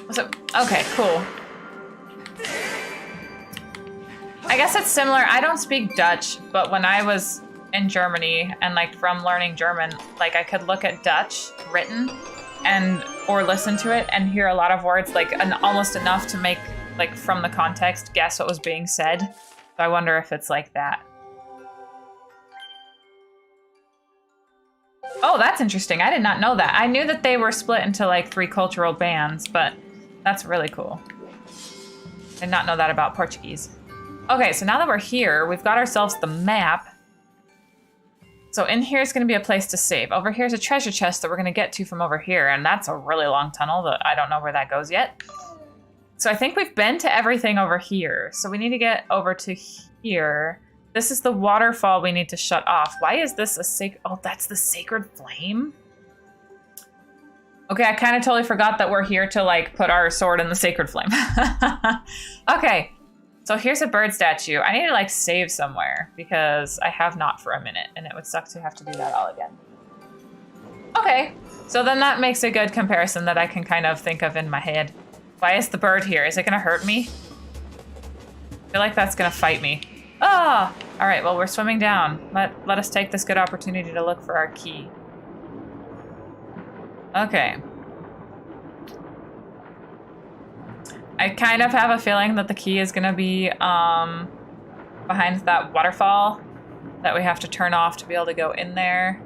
So, okay, cool. I guess it's similar. I don't speak Dutch, but when I was in Germany and like from learning German, like I could look at Dutch written and or listen to it and hear a lot of words, like almost enough to make, like from the context, guess what was being said. So I wonder if it's like that. Oh, that's interesting. I did not know that. I knew that they were split into like 3 cultural bands, but that's really cool. I did not know that about Portuguese. Okay, so now that we're here, we've got ourselves the map. So in here is going to be a place to save. Over here is a treasure chest that we're going to get to from over here, and that's a really long tunnel that I don't know where that goes yet. So I think we've been to everything over here. So we need to get over to here. This is the waterfall we need to shut off. Why is this a sacred... Oh, that's the sacred flame? Okay, I kind of totally forgot that we're here to, like, put our sword in the sacred flame. Okay, so here's a bird statue. I need to, like, save somewhere because I have not for a minute, and it would suck to have to do that all again. Okay, so then that makes a good comparison that I can kind of think of in my head. Why is the bird here? Is it going to hurt me? I feel like that's going to fight me. Ah! All right, well, we're swimming down. Let us take this good opportunity to look for our key. Okay. I kind of have a feeling that the key is going to be behind that waterfall that we have to turn off to be able to go in there,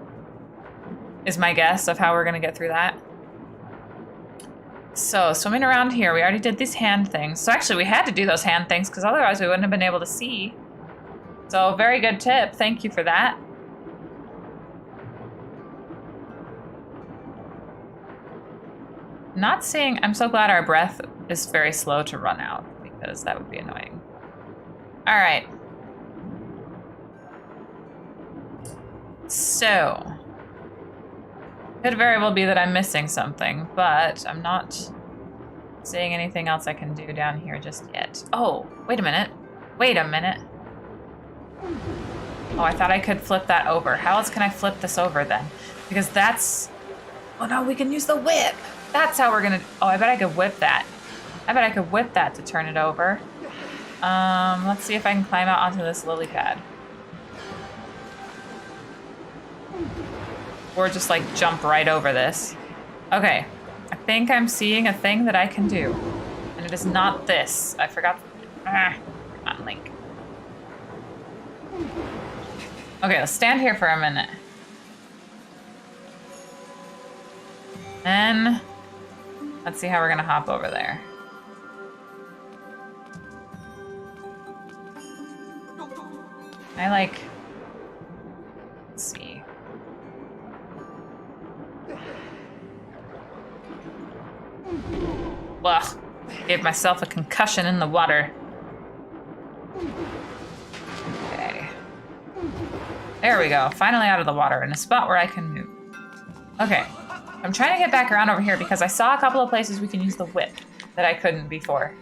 is my guess of how we're going to get through that. So, swimming around here, we already did these hand things. So actually, we had to do those hand things because otherwise we wouldn't have been able to see. So, very good tip. Thank you for that. Not seeing... I'm so glad our breath is very slow to run out because that would be annoying. All right. So... could very well be that I'm missing something, but I'm not seeing anything else I can do down here just yet. Oh, wait a minute. Wait a minute. Oh, I thought I could flip that over. How else can I flip this over then? Because that's... Oh no, we can use the whip. That's how we're gonna... Oh, I bet I could whip that. I bet I could whip that to turn it over. Let's see if I can climb out onto this lily pad. Or just like jump right over this. Okay, I think I'm seeing a thing that I can do. And it is not this. I forgot. Come on, Link. Okay, let's stand here for a minute. Then, let's see how we're gonna hop over there. I like, let's see. Ugh, gave myself a concussion in the water. Okay. There we go, finally out of the water in a spot where I can move. Okay, I'm trying to get back around over here because I saw a couple of places we can use the whip that I couldn't before.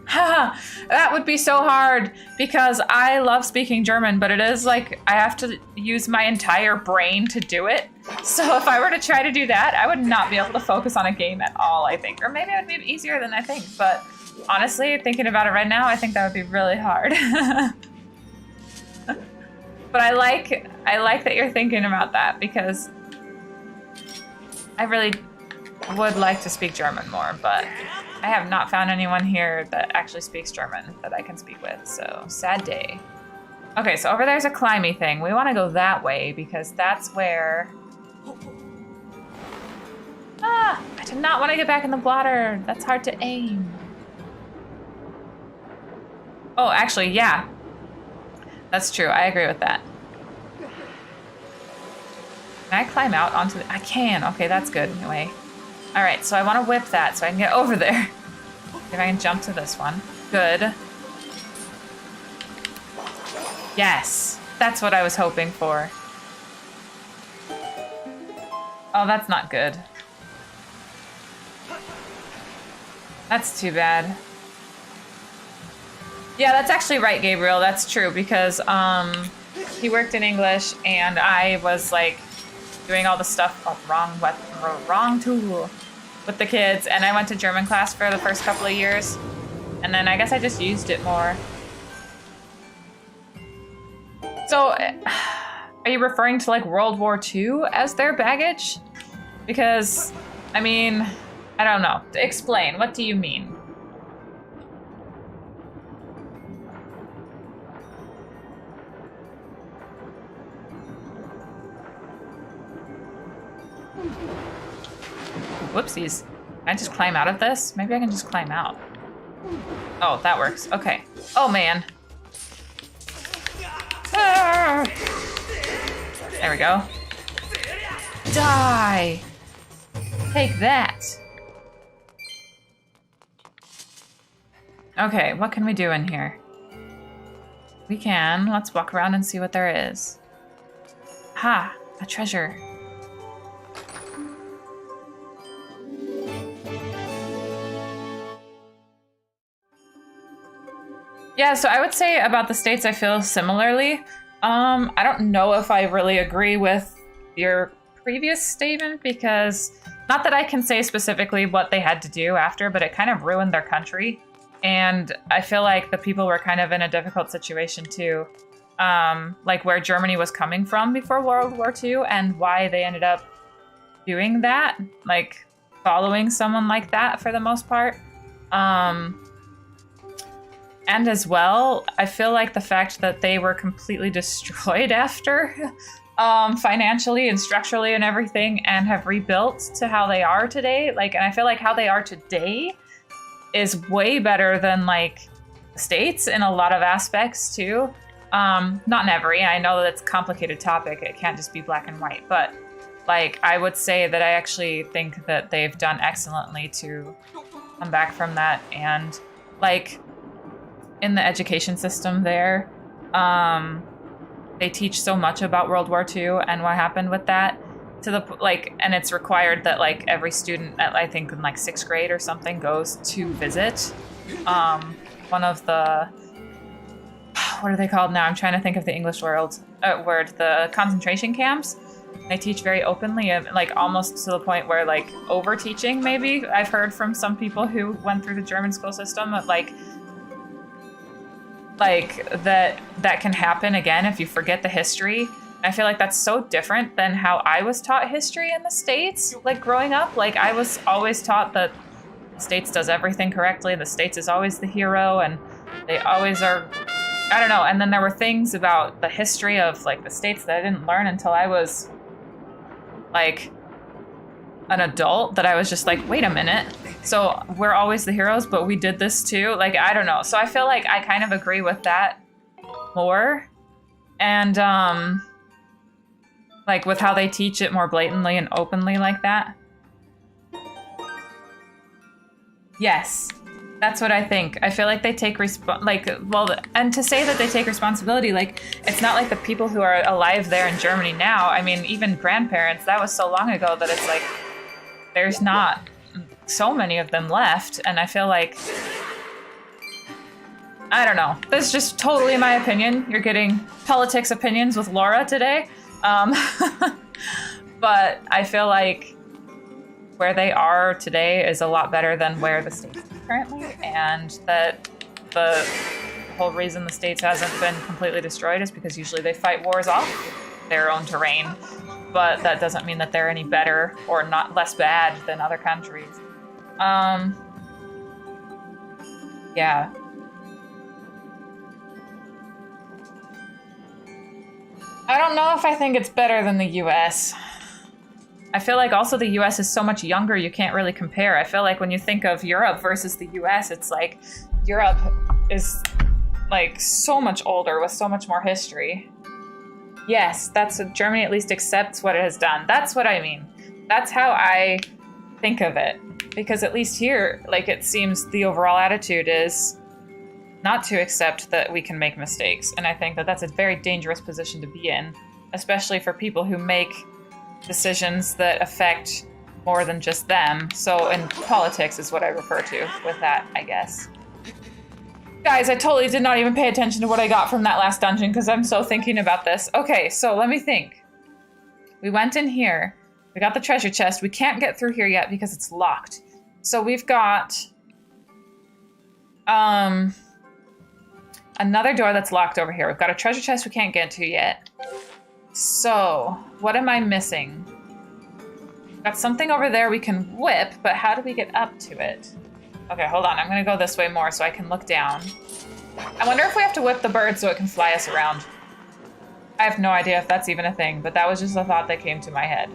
Haha, that would be so hard because I love speaking German, but it is like I have to use my entire brain to do it. So if I were to try to do that, I would not be able to focus on a game at all, I think. Or maybe it would be easier than I think, but honestly, thinking about it right now, I think that would be really hard. But I like that you're thinking about that because I really would like to speak German more, but I have not found anyone here that actually speaks German that I can speak with, so sad day. Okay, so over there's a climby thing. We want to go that way because that's where... Ah! I did not want to get back in the water. That's hard to aim. Oh, actually, yeah. That's true. I agree with that. Can I climb out onto the... I can. Okay, that's good. Anyway. All right, so I want to whip that so I can get over there. If I can jump to this one. Good. Yes. That's what I was hoping for. Oh, that's not good. That's too bad. Yeah, that's actually right, Gabriel. That's true because he worked in English and I was like doing all the stuff. Oh, wrong tool with the kids, and I went to German class for the first couple of years, and then I guess I just used it more. So, are you referring to like World War II as their baggage? Because, I mean, I don't know. Explain. What do you mean? Whoopsies. Can I just climb out of this? Maybe I can just climb out. Oh, that works. Okay. Oh, man. Ah! There we go. Die! Take that! Okay, what can we do in here? We can. Let's walk around and see what there is. Ha! A treasure. Yeah, so I would say about the States I feel similarly. I don't know if I really agree with your previous statement because, not that I can say specifically what they had to do after, but it kind of ruined their country. And I feel like the people were kind of in a difficult situation too. Like where Germany was coming from before World War II and why they ended up doing that, like following someone like that for the most part. And as well, I feel like the fact that they were completely destroyed after, financially and structurally and everything, and have rebuilt to how they are today. Like, and I feel like how they are today is way better than like the States in a lot of aspects too. Not in every. I know that it's a complicated topic. It can't just be black and white. But like, I would say that I actually think that they've done excellently to come back from that, and like. In the education system there, they teach so much about World War II and what happened with that to the like, and it's required that like every student at, I think in like 6th grade or something goes to visit one of the, what are they called now? I'm trying to think of the English word, the concentration camps. They teach very openly, like almost to the point where like over teaching maybe. I've heard from some people who went through the German school system like that can happen again if you forget the history. I feel like that's so different than how I was taught history in the States, like growing up. Like I was always taught that the States does everything correctly, the States is always the hero, and they always are, I don't know. And then there were things about the history of like the States that I didn't learn until I was like an adult, that I was just like, wait a minute. So we're always the heroes, but we did this too. Like, I don't know. So I feel like I kind of agree with that more. And like with how they teach it more blatantly and openly like that. Yes, that's what I think. I feel like they take and to say that they take responsibility, like it's not like the people who are alive there in Germany now. I mean, even grandparents, that was so long ago that it's like, there's not so many of them left, and I feel like, I don't know. This is just totally my opinion. You're getting politics opinions with Laura today. But I feel like where they are today is a lot better than where the States is currently, and that the whole reason the States hasn't been completely destroyed is because usually they fight wars off their own terrain. But that doesn't mean that they're any better or not less bad than other countries. Yeah. I don't know if I think it's better than the US. I feel like also the US is so much younger, you can't really compare. I feel like when you think of Europe versus the US, it's like Europe is like so much older with so much more history. Yes, that's what Germany at least accepts what it has done. That's what I mean. That's how I think of it. Because at least here, like, it seems the overall attitude is not to accept that we can make mistakes. And I think that that's a very dangerous position to be in, especially for people who make decisions that affect more than just them. So in politics is what I refer to with that, I guess. Guys, I totally did not even pay attention to what I got from that last dungeon because I'm so thinking about this. Okay, so let me think. We went in here. We got the treasure chest. We can't get through here yet because it's locked. So we've got another door that's locked over here. We've got a treasure chest we can't get to yet. So, what am I missing? Got something over there we can whip, but how do we get up to it? Okay, hold on. I'm gonna go this way more so I can look down. I wonder if we have to whip the bird so it can fly us around. I have no idea if that's even a thing, but that was just a thought that came to my head.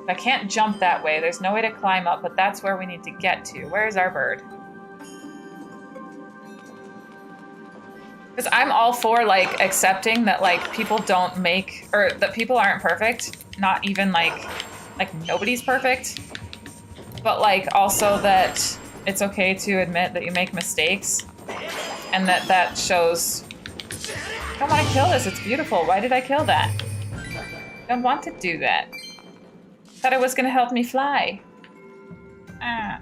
I can't jump that way. There's no way to climb up, but that's where we need to get to. Where's our bird? Because I'm all for, like, accepting that, like, people don't make, or that people aren't perfect. Not even, like nobody's perfect. But, like, also that it's okay to admit that you make mistakes. And that shows, I don't want to kill this, it's beautiful. Why did I kill that? I don't want to do that. Thought it was going to help me fly. Ah.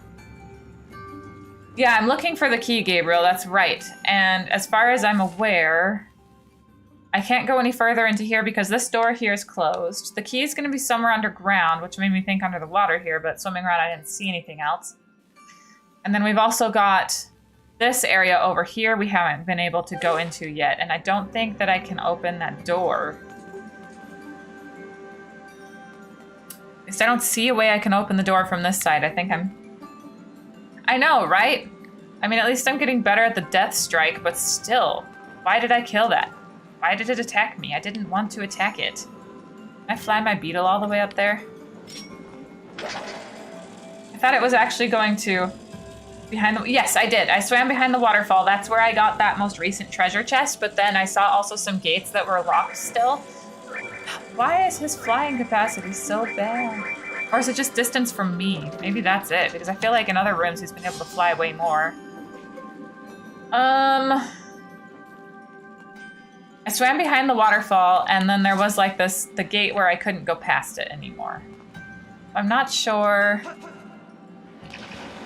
Yeah, I'm looking for the key, Gabriel, that's right. And as far as I'm aware, I can't go any further into here because this door here is closed. The key is going to be somewhere underground, which made me think under the water here, but swimming around I didn't see anything else. And then we've also got this area over here we haven't been able to go into yet, and I don't think that I can open that door. At least I don't see a way I can open the door from this side. I know, right? I mean, at least I'm getting better at the death strike, but still, why did I kill that? Why did it attack me? I didn't want to attack it. Can I fly my beetle all the way up there? I thought it was actually going to behind the... Yes, I did. I swam behind the waterfall. That's where I got that most recent treasure chest, but then I saw also some gates that were locked still. Why is his flying capacity so bad? Or is it just distance from me? Maybe that's it, because I feel like in other rooms he's been able to fly way more. I swam behind the waterfall, and then there was like the gate where I couldn't go past it anymore. I'm not sure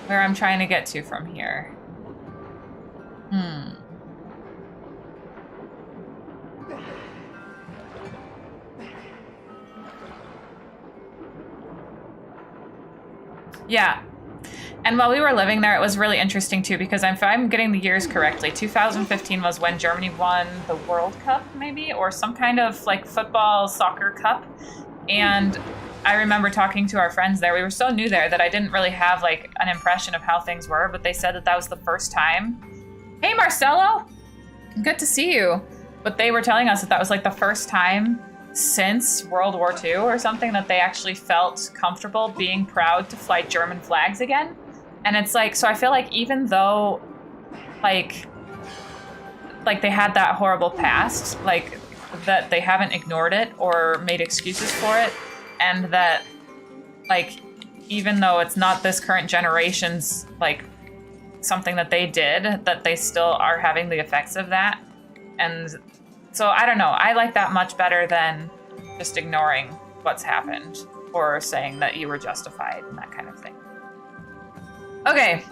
where I'm trying to get to from here. Yeah. And while we were living there, it was really interesting too, because if I'm getting the years correctly, 2015 was when Germany won the World Cup, maybe, or some kind of like football, soccer cup. And I remember talking to our friends there. We were so new there that I didn't really have like an impression of how things were, but they said that that was the first time. Hey, Marcelo! Good to see you. But they were telling us that that was like the first time since World War II or something that they actually felt comfortable being proud to fly German flags again. And it's like, so I feel like even though like they had that horrible past, like that they haven't ignored it or made excuses for it, and that like even though it's not this current generation's like something that they did, that they still are having the effects of that. And so I don't know, I like that much better than just ignoring what's happened or saying that you were justified and that kind of thing. Okay.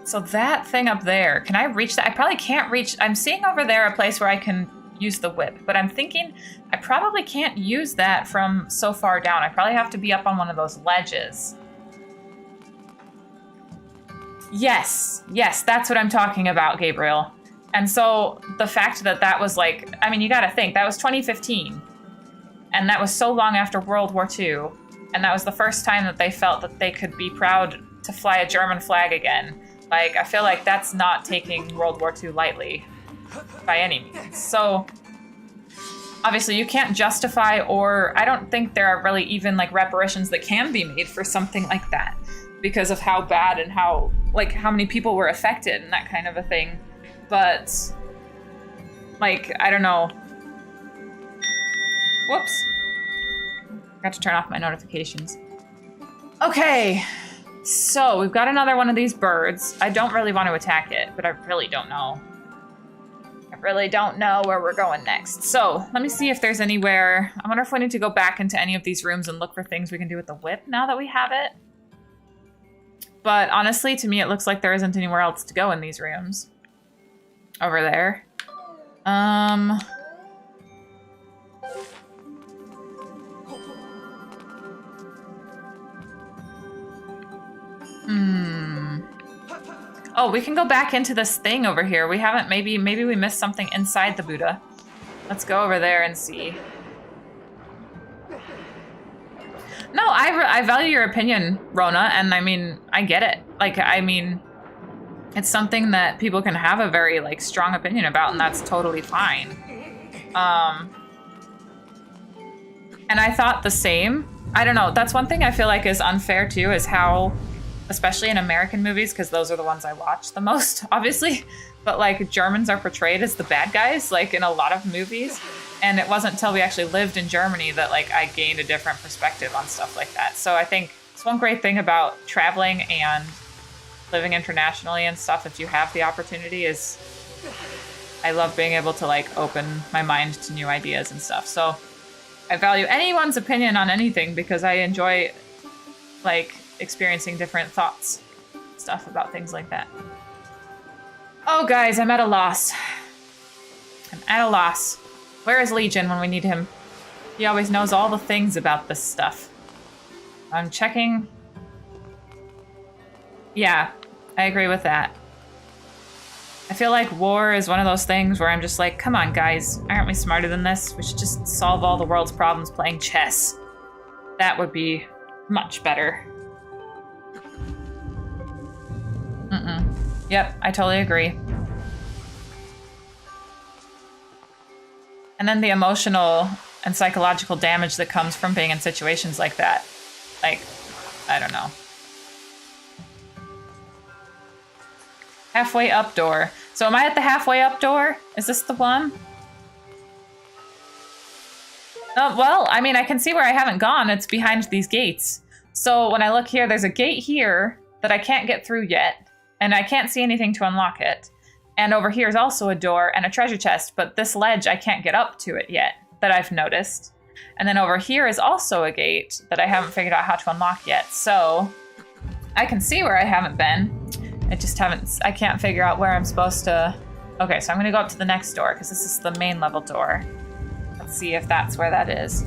So that thing up there, can I reach that? I probably can't reach. I'm seeing over there a place where I can use the whip, but I'm thinking I probably can't use that from so far down. I probably have to be up on one of those ledges. Yes, that's what I'm talking about, Gabriel. And so the fact that that was like, I mean, you got to think, that was 2015. And that was so long after World War II. And that was the first time that they felt that they could be proud to fly a German flag again. Like, I feel like that's not taking World War II lightly by any means. So, obviously you can't justify, or I don't think there are really even like reparations that can be made for something like that because of how bad and how many people were affected and that kind of a thing. But like, I don't know. Whoops. Forgot to turn off my notifications. Okay. So we've got another one of these birds. I don't really want to attack it, but I really don't know. I really don't know where we're going next. So let me see if there's anywhere. I wonder if we need to go back into any of these rooms and look for things we can do with the whip now that we have it. But honestly, to me, it looks like there isn't anywhere else to go in these rooms. Over there. Oh, we can go back into this thing over here. We haven't, maybe we missed something inside the Buddha. Let's go over there and see. No, I value your opinion, Rona, and I mean, I get it. Like, I mean, it's something that people can have a very, like, strong opinion about, and that's totally fine. And I thought the same. I don't know, that's one thing I feel like is unfair, too, is how, especially in American movies, because those are the ones I watch the most, obviously, but, like, Germans are portrayed as the bad guys, like, in a lot of movies. And it wasn't until we actually lived in Germany that, like, I gained a different perspective on stuff like that. So I think it's one great thing about traveling and living internationally and stuff, if you have the opportunity, is I love being able to, like, open my mind to new ideas and stuff. So I value anyone's opinion on anything because I enjoy, like, experiencing different thoughts, stuff about things like that. Oh, guys, I'm at a loss. I'm at a loss. Where is Legion when we need him? He always knows all the things about this stuff. I'm checking. Yeah, I agree with that. I feel like war is one of those things where I'm just like, come on, guys. Aren't we smarter than this? We should just solve all the world's problems playing chess. That would be much better. Yep, I totally agree. And then the emotional and psychological damage that comes from being in situations like that. Like, I don't know. Halfway up door. So am I at the halfway up door? Is this the one? Well, I mean, I can see where I haven't gone. It's behind these gates. So when I look here, there's a gate here that I can't get through yet. And I can't see anything to unlock it. And over here is also a door and a treasure chest, but this ledge, I can't get up to it yet, that I've noticed. And then over here is also a gate that I haven't figured out how to unlock yet. So I can see where I haven't been. I can't figure out where I'm supposed to. Okay, so I'm gonna go up to the next door because this is the main level door. Let's see if that's where that is.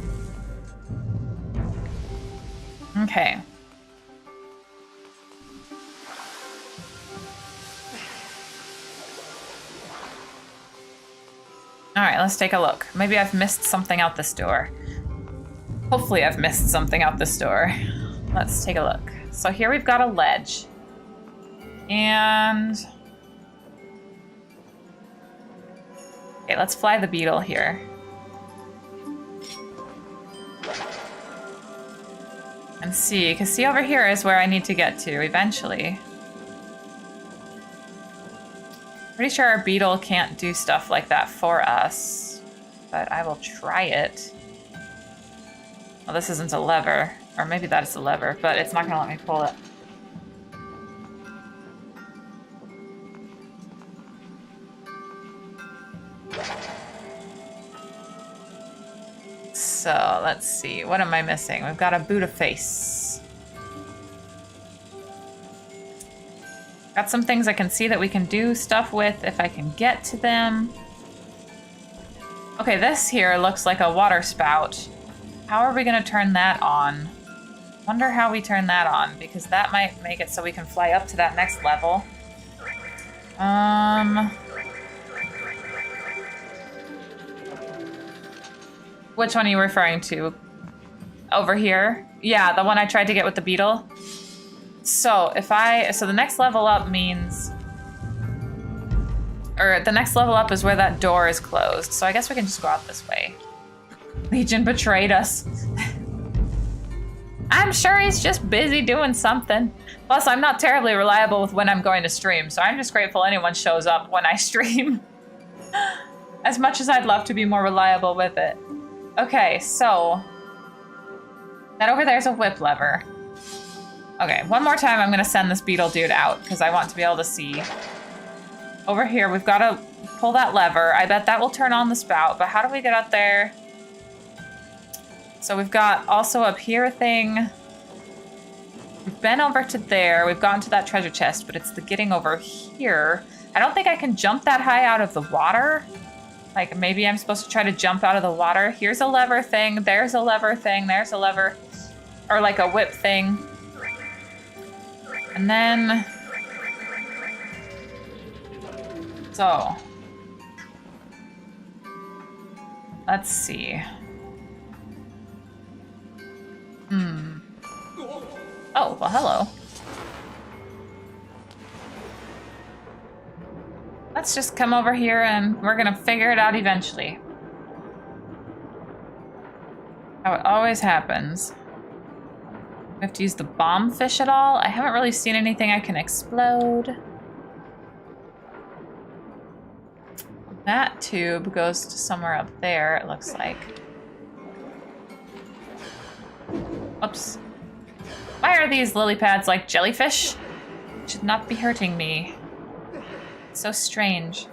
Okay. All right, let's take a look. Maybe I've missed something out this door. Hopefully I've missed something out this door. Let's take a look. So here we've got a ledge. And... okay, let's fly the beetle here. And see, because see over here is where I need to get to eventually. Pretty sure our beetle can't do stuff like that for us, but I will try it. Well, this isn't a lever, or maybe that is a lever, but it's not gonna let me pull it. So let's see, what am I missing? We've got a Buddha face. Got some things I can see that we can do stuff with if I can get to them. Okay, this here looks like a water spout. How are we gonna turn that on? Wonder how we turn that on, because that might make it so we can fly up to that next level. Which one are you referring to? Over here? Yeah, the one I tried to get with the beetle. So so the next level up means, or the next level up is where that door is closed. So I guess we can just go out this way. Legion betrayed us. I'm sure he's just busy doing something. Plus, I'm not terribly reliable with when I'm going to stream, so I'm just grateful anyone shows up when I stream. As much as I'd love to be more reliable with it. Okay, so... that over there's a whip lever. Okay, one more time I'm gonna send this beetle dude out, because I want to be able to see. Over here, we've got to pull that lever. I bet that will turn on the spout, but how do we get up there? So we've got also up here a thing. We've been over to there. We've gotten to that treasure chest, but it's the getting over here. I don't think I can jump that high out of the water. Like, maybe I'm supposed to try to jump out of the water. Here's a lever thing. There's a lever thing. There's a lever. Or like a whip thing. And then... so... let's see. Oh, well, hello. Let's just come over here and we're gonna figure it out eventually. How it always happens. We have to use the bomb fish at all? I haven't really seen anything I can explode. That tube goes to somewhere up there, it looks like. Oops. Why are these lily pads like jellyfish? It should not be hurting me. It's so strange.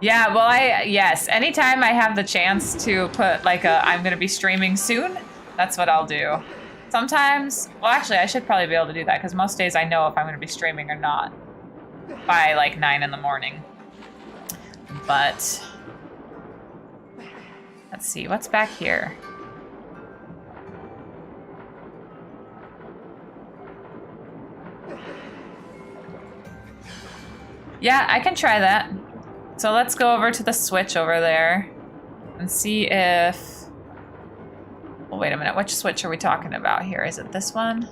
Yeah, well, yes, anytime I have the chance to put like I'm gonna be streaming soon, that's what I'll do. Sometimes, well, actually, I should probably be able to do that because most days I know if I'm gonna be streaming or not by like 9 in the morning. But let's see, what's back here? Yeah, I can try that. So let's go over to the switch over there and see if... well, wait a minute, which switch are we talking about here? Is it this one?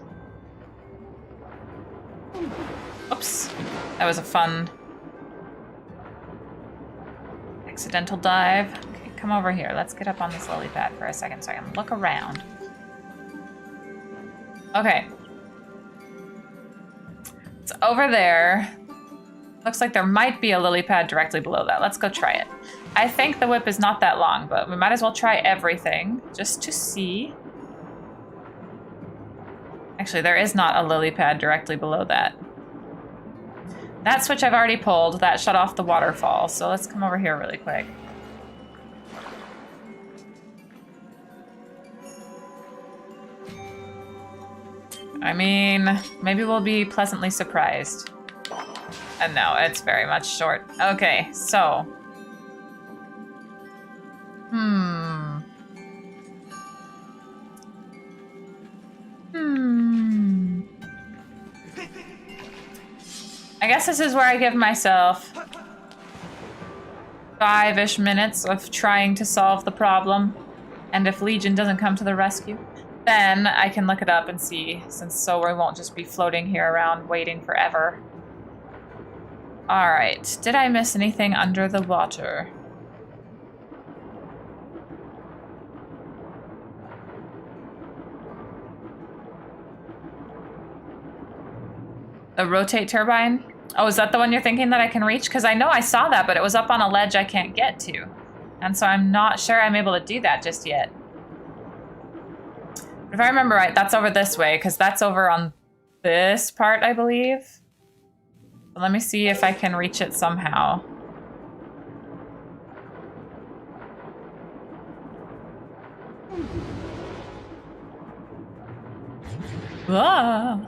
Oops, that was a fun accidental dive. Okay, come over here. Let's get up on this lily pad for a second so I can look around. Okay. It's over there. Looks like there might be a lily pad directly below that. Let's go try it. I think the whip is not that long, but we might as well try everything just to see. Actually, there is not a lily pad directly below that. That switch I've already pulled. That shut off the waterfall. So let's come over here really quick. I mean, maybe we'll be pleasantly surprised. And no, it's very much short. Okay, so. I guess this is where I give myself 5-ish minutes of trying to solve the problem. And if Legion doesn't come to the rescue, then I can look it up and see, so we won't just be floating here around waiting forever. Alright, did I miss anything under the water? The rotate turbine? Oh, is that the one you're thinking that I can reach? Because I know I saw that, but it was up on a ledge I can't get to. And so I'm not sure I'm able to do that just yet. If I remember right, that's over this way, because that's over on this part, I believe. So let me see if I can reach it somehow. Whoa!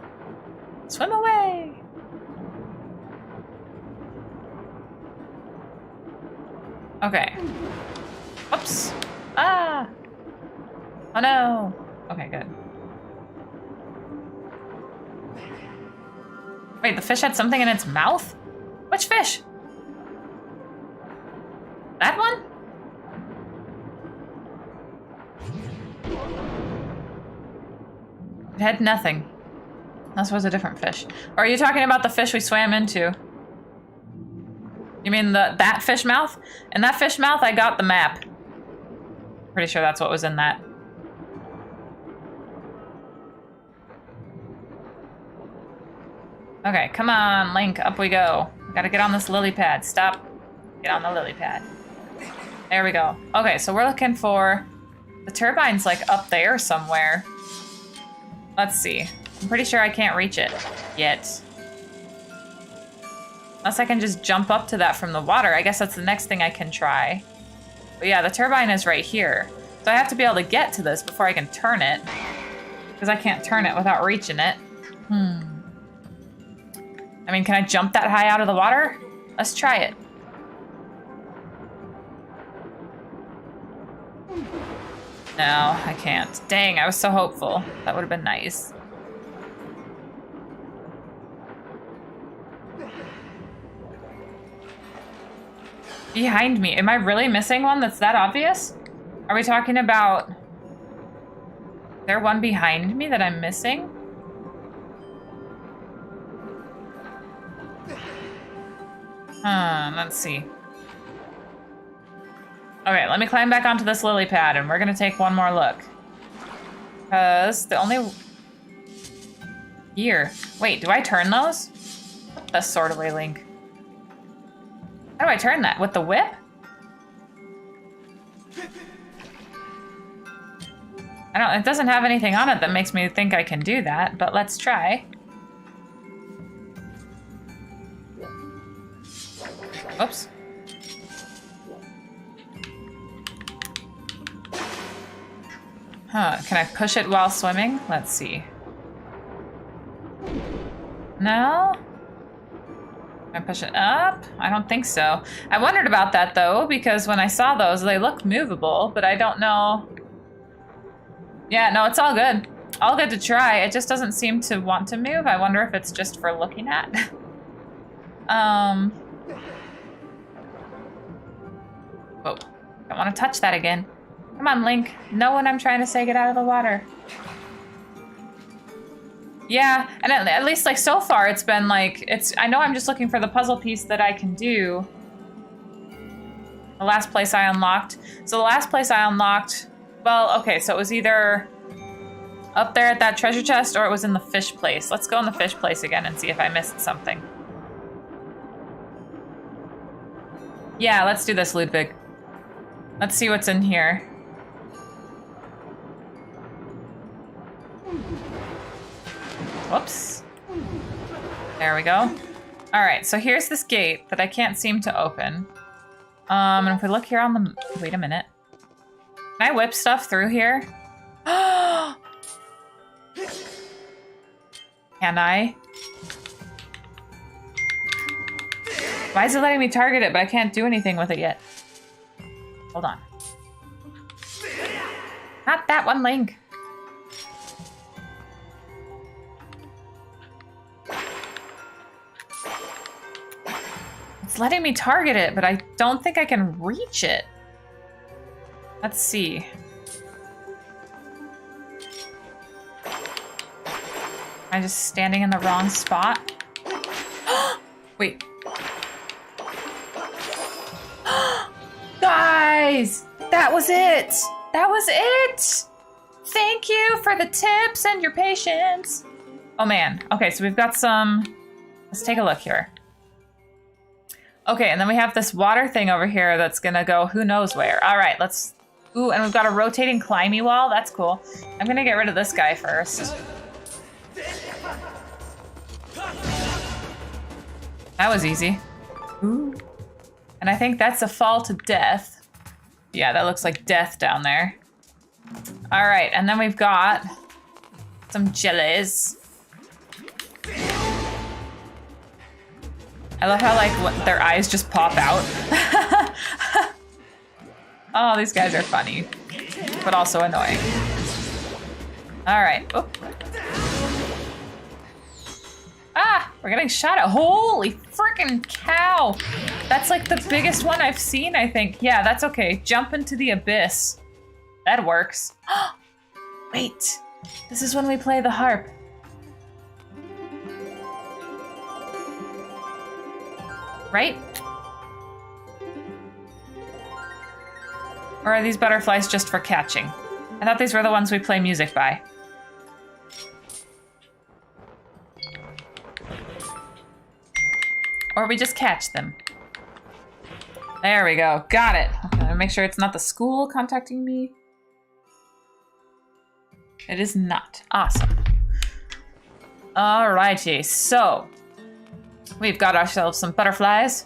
Swim away! Okay. Oops! Ah! Oh no! Okay, good. Wait, the fish had something in its mouth? Which fish? That one? It had nothing. This was a different fish. Or are you talking about the fish we swam into? You mean that fish mouth? In that fish mouth, I got the map. Pretty sure that's what was in that. Okay, come on, Link, up we go. Gotta get on this lily pad. Stop. Get on the lily pad. There we go. Okay, so we're looking for... The turbine's like up there somewhere. Let's see. I'm pretty sure I can't reach it yet. Unless I can just jump up to that from the water. I guess that's the next thing I can try. But yeah, the turbine is right here. So I have to be able to get to this before I can turn it. Because I can't turn it without reaching it. I mean, can I jump that high out of the water? Let's try it. No, I can't. Dang, I was so hopeful. That would have been nice. Behind me. Am I really missing one that's that obvious? Are we talking about... Is there one behind me that I'm missing? Let's see. Okay, let me climb back onto this lily pad and we're gonna take one more look. Because the only... Here. Wait, do I turn those? That's sort of way, Link. How do I turn that? With the whip? It doesn't have anything on it that makes me think I can do that, but let's try. Oops. Can I push it while swimming? Let's see. No? Can I push it up? I don't think so. I wondered about that though, because when I saw those, they look movable, but I don't know. Yeah, no, it's all good. All good to try. It just doesn't seem to want to move. I wonder if it's just for looking at. Oh, don't want to touch that again. Come on, Link. Know when I'm trying to say get out of the water. Yeah, and at least like so far it's been like, I know I'm just looking for the puzzle piece that I can do. The last place I unlocked. So the last place I unlocked, well, okay, so it was either up there at that treasure chest or it was in the fish place. Let's go in the fish place again and see if I missed something. Yeah, let's do this, Ludwig. Let's see what's in here. Whoops. There we go. All right, so here's this gate that I can't seem to open. And if we look here on the... Wait a minute. Can I whip stuff through here? Can I? Why is it letting me target it, but I can't do anything with it yet? Hold on. Not that one, Link. It's letting me target it, but I don't think I can reach it. Let's see. Am I just standing in the wrong spot? Wait. Guys, that was it. That was it. Thank you for the tips and your patience. Oh man. Okay, so we've got some... Let's take a look here. Okay, and then we have this water thing over here that's gonna go who knows where. All right, let's... Ooh, and we've got a rotating climby wall. That's cool. I'm gonna get rid of this guy first. That was easy. Ooh. And I think that's a fall to death. Yeah, that looks like death down there. All right, and then we've got some jellies. I love how like their eyes just pop out. Oh, these guys are funny, but also annoying. All right. Oh. Ah, we're getting shot at. Holy freaking cow. That's like the biggest one I've seen, I think. Yeah, that's okay. Jump into the abyss. That works. Wait, this is when we play the harp. Right? Or are these butterflies just for catching? I thought these were the ones we play music by. Or we just catch them. There we go. Got it. Okay, make sure it's not the school contacting me. It is not. Awesome. Alrighty, so we've got ourselves some butterflies.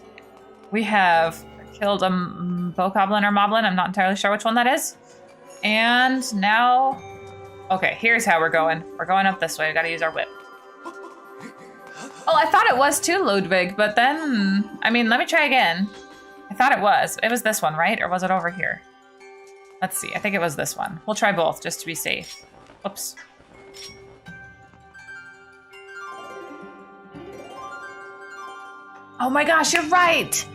We have killed a bokoblin or moblin. I'm not entirely sure which one that is. And now, okay, here's how we're going. We're going up this way. We gotta use our whip. Oh, I thought it was too, Ludwig, but then, I mean, let me try again. I thought it was. It was this one, right? Or was it over here? Let's see. I think it was this one. We'll try both just to be safe. Oops. Oh my gosh, you're right.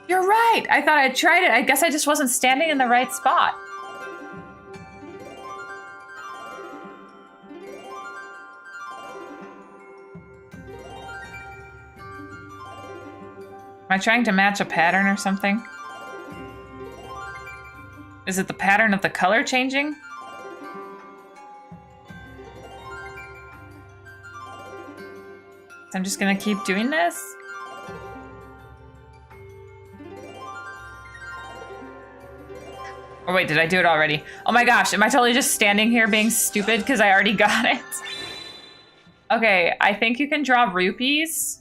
You're right. I thought I tried it. I guess I just wasn't standing in the right spot. Am I trying to match a pattern or something? Is it the pattern of the color changing? So I'm just gonna keep doing this? Oh wait, did I do it already? Oh my gosh, am I totally just standing here being stupid because I already got it? Okay, I think you can draw rupees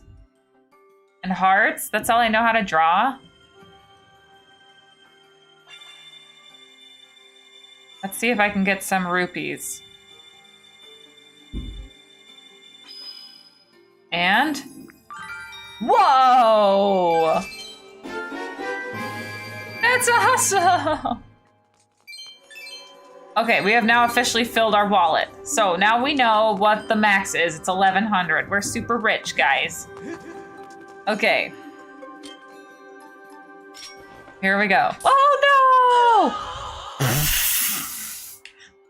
and hearts. That's all I know how to draw. Let's see if I can get some rupees. And... whoa! That's awesome! Okay, we have now officially filled our wallet. So now we know what the max is. It's 1100. We're super rich, guys. Okay. Here we go. Oh no!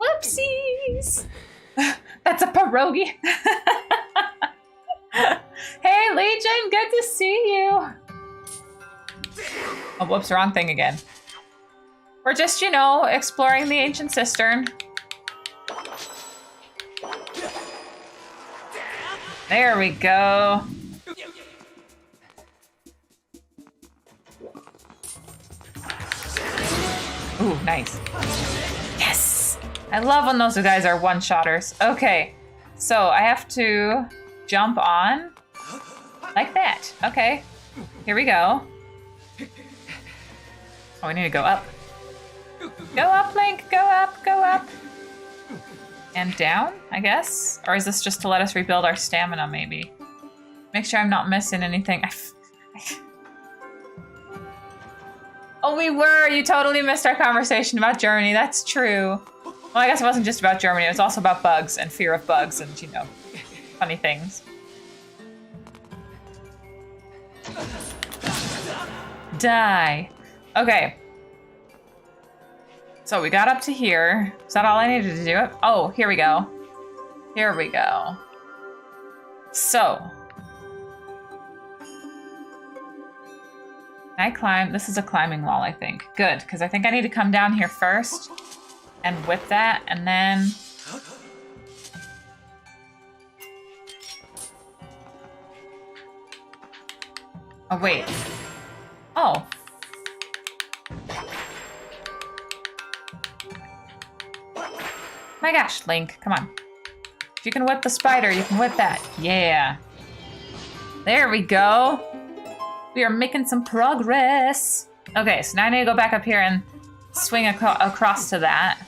Whoopsies! That's a pierogi. Hey, Legion, good to see you. Oh, whoops, wrong thing again. We're just, you know, exploring the ancient cistern. There we go. Ooh, nice. Yes! I love when those guys are one-shotters. Okay, so I have to jump on like that. Okay, here we go. Oh, we need to go up. Go up, Link, go up, go up. And down, I guess? Or is this just to let us rebuild our stamina, maybe? Make sure I'm not missing anything. Oh, we were! You totally missed our conversation about Germany. That's true. Well, I guess it wasn't just about Germany. It was also about bugs and fear of bugs and, you know, funny things. Die. Okay. So we got up to here. Is that all I needed to do? Oh, here we go. Here we go. So. Can I climb? This is a climbing wall, I think. Good, because I think I need to come down here first and whip that, and then... Oh, wait. Oh. My gosh, Link, come on. If you can whip the spider, you can whip that. Yeah. There we go. We are making some progress. Okay, so now I need to go back up here and swing across to that.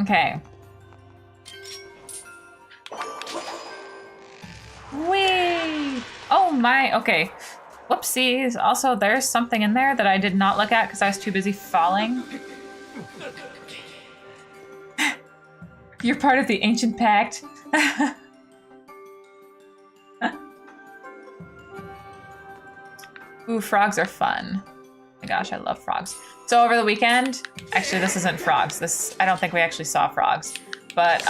Okay. Whee! Oh my, okay. Whoopsies. Also, there's something in there that I did not look at because I was too busy falling. You're part of the ancient pact. Ooh, frogs are fun. Oh my gosh, I love frogs. So over the weekend, actually this isn't frogs. I don't think we actually saw frogs, but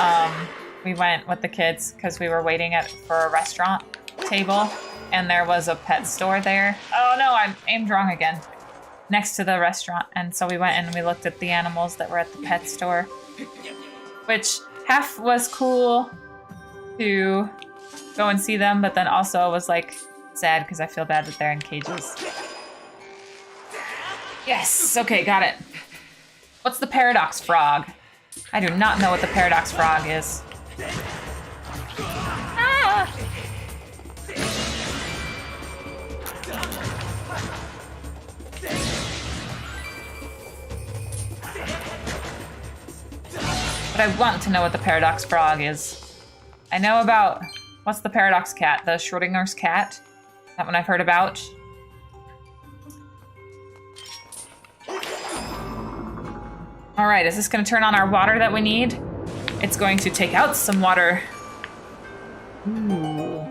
we went with the kids because we were waiting for a restaurant table, and there was a pet store there. Oh no, I aimed wrong again. Next to the restaurant, and so we went and we looked at the animals that were at the pet store, which half was cool to go and see them, but then also was like sad because I feel bad that they're in cages. Yes, okay, got it. What's the paradox frog? I do not know what the paradox frog is. Ah! But I want to know what the paradox frog is. I know about, what's the paradox cat? The Schrodinger's cat? That one I've heard about. All right, is this gonna turn on our water that we need? It's going to take out some water. Ooh.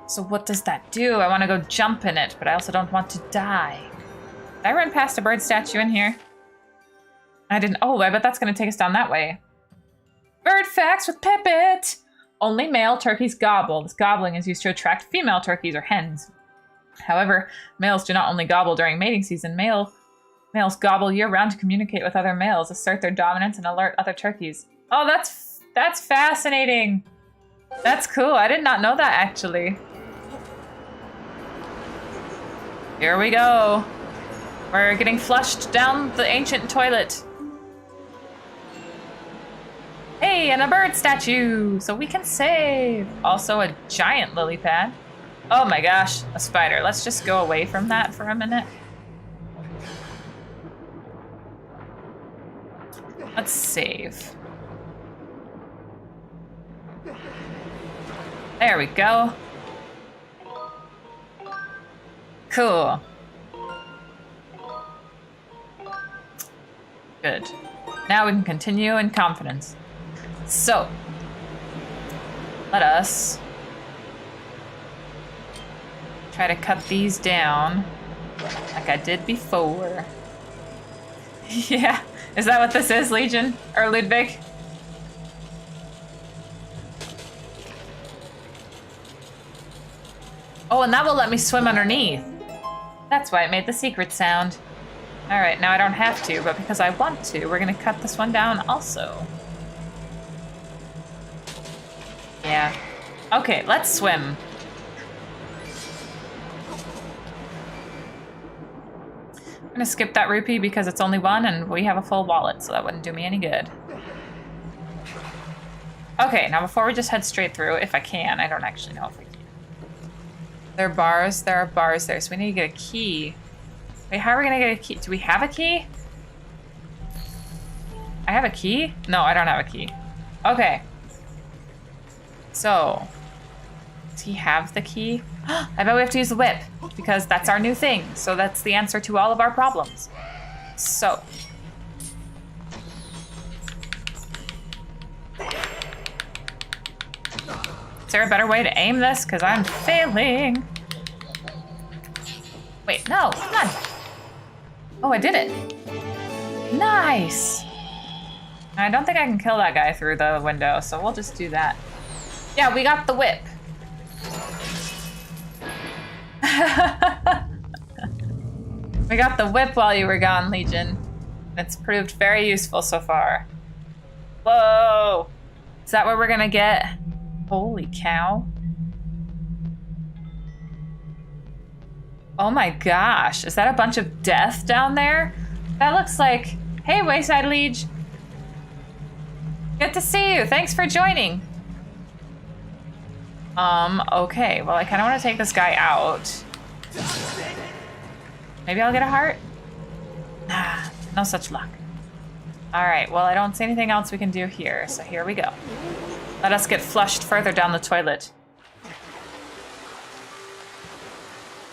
So what does that do? I wanna go jump in it, but I also don't want to die. Did I run past a bird statue in here? I didn't. Oh, I bet that's going to take us down that way. Bird facts with Pippet! Only male turkeys gobble. This gobbling is used to attract female turkeys or hens. However, males do not only gobble during mating season. Males gobble year-round to communicate with other males, assert their dominance, and alert other turkeys. Oh, that's fascinating. That's cool. I did not know that, actually. Here we go. We're getting flushed down the ancient toilet. Hey, and a bird statue, so we can save. Also a giant lily pad. Oh my gosh, a spider. Let's just go away from that for a minute. Let's save. There we go. Cool. Good. Now we can continue in confidence. So, let us try to cut these down like I did before. Yeah, is that what this is, Legion? Or Ludwig? Oh, and that will let me swim underneath. That's why it made the secret sound. All right, now I don't have to, but because I want to, we're gonna cut this one down also. Yeah. Okay, let's swim. I'm gonna skip that rupee because it's only one and we have a full wallet, so that wouldn't do me any good. Okay, now before we just head straight through, if I can, I don't actually know if we can. There are bars there, so we need to get a key. Wait, how are we gonna get a key? Do we have a key? I have a key? No, I don't have a key. Okay. So, does he have the key? I bet we have to use the whip, because that's our new thing. So that's the answer to all of our problems. So. Is there a better way to aim this? Because I'm failing. Wait, no, come on. Oh, I did it. Nice. I don't think I can kill that guy through the window, so we'll just do that. Yeah, we got the whip. We got the whip while you were gone, Legion. It's proved very useful so far. Whoa! Is that what we're gonna get? Holy cow. Oh my gosh, is that a bunch of death down there? That looks like... Hey, Wayside Liege. Good to see you, thanks for joining. Okay, well I kinda wanna take this guy out. Maybe I'll get a heart? Nah, no such luck. Alright, well I don't see anything else we can do here, so here we go. Let us get flushed further down the toilet.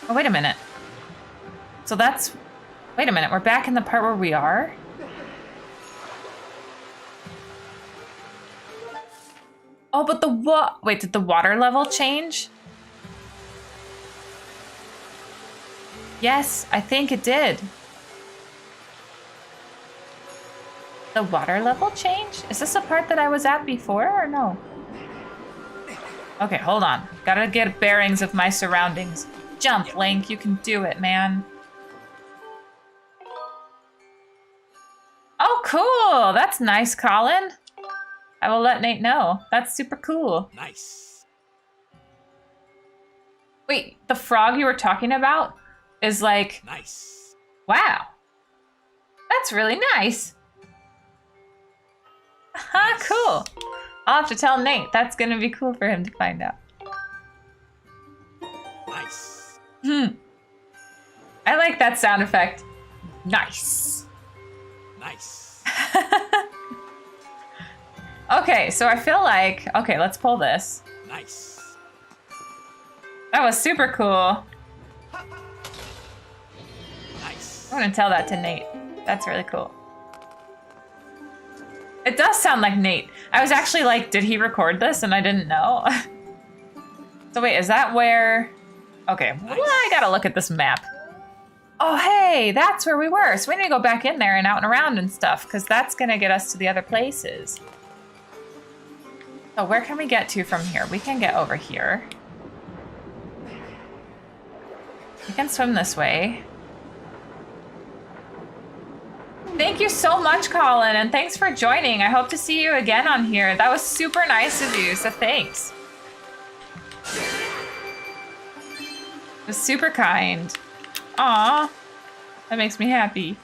Oh, wait a minute. So that's... Wait a minute, we're back in the part where we are? Oh, but the wait, did the water level change? Yes, I think it did. The water level change? Is this a part that I was at before or no? Okay, hold on. Gotta get bearings of my surroundings. Jump, Link. You can do it, man. Oh, cool. That's nice, Colin. I will let Nate know. That's super cool. Nice. Wait, the frog you were talking about is like... Nice. Wow. That's really nice. Nice. Cool. I'll have to tell Nate. That's going to be cool for him to find out. Nice. I like that sound effect. Nice. Nice. Okay, so I feel like... Okay, let's pull this. Nice. That was super cool. Nice. I'm going to tell that to Nate. That's really cool. It does sound like Nate. I was actually like, did he record this? And I didn't know. So wait, is that where... Okay, nice. Well, I gotta look at this map. Oh, hey, that's where we were. So we need to go back in there and out and around and stuff, because that's gonna get us to the other places. So where can we get to from here? We can get over here. We can swim this way. Thank you so much, Colin, and thanks for joining. I hope to see you again on here. That was super nice of you, so thanks. It was super kind. Aw, that makes me happy.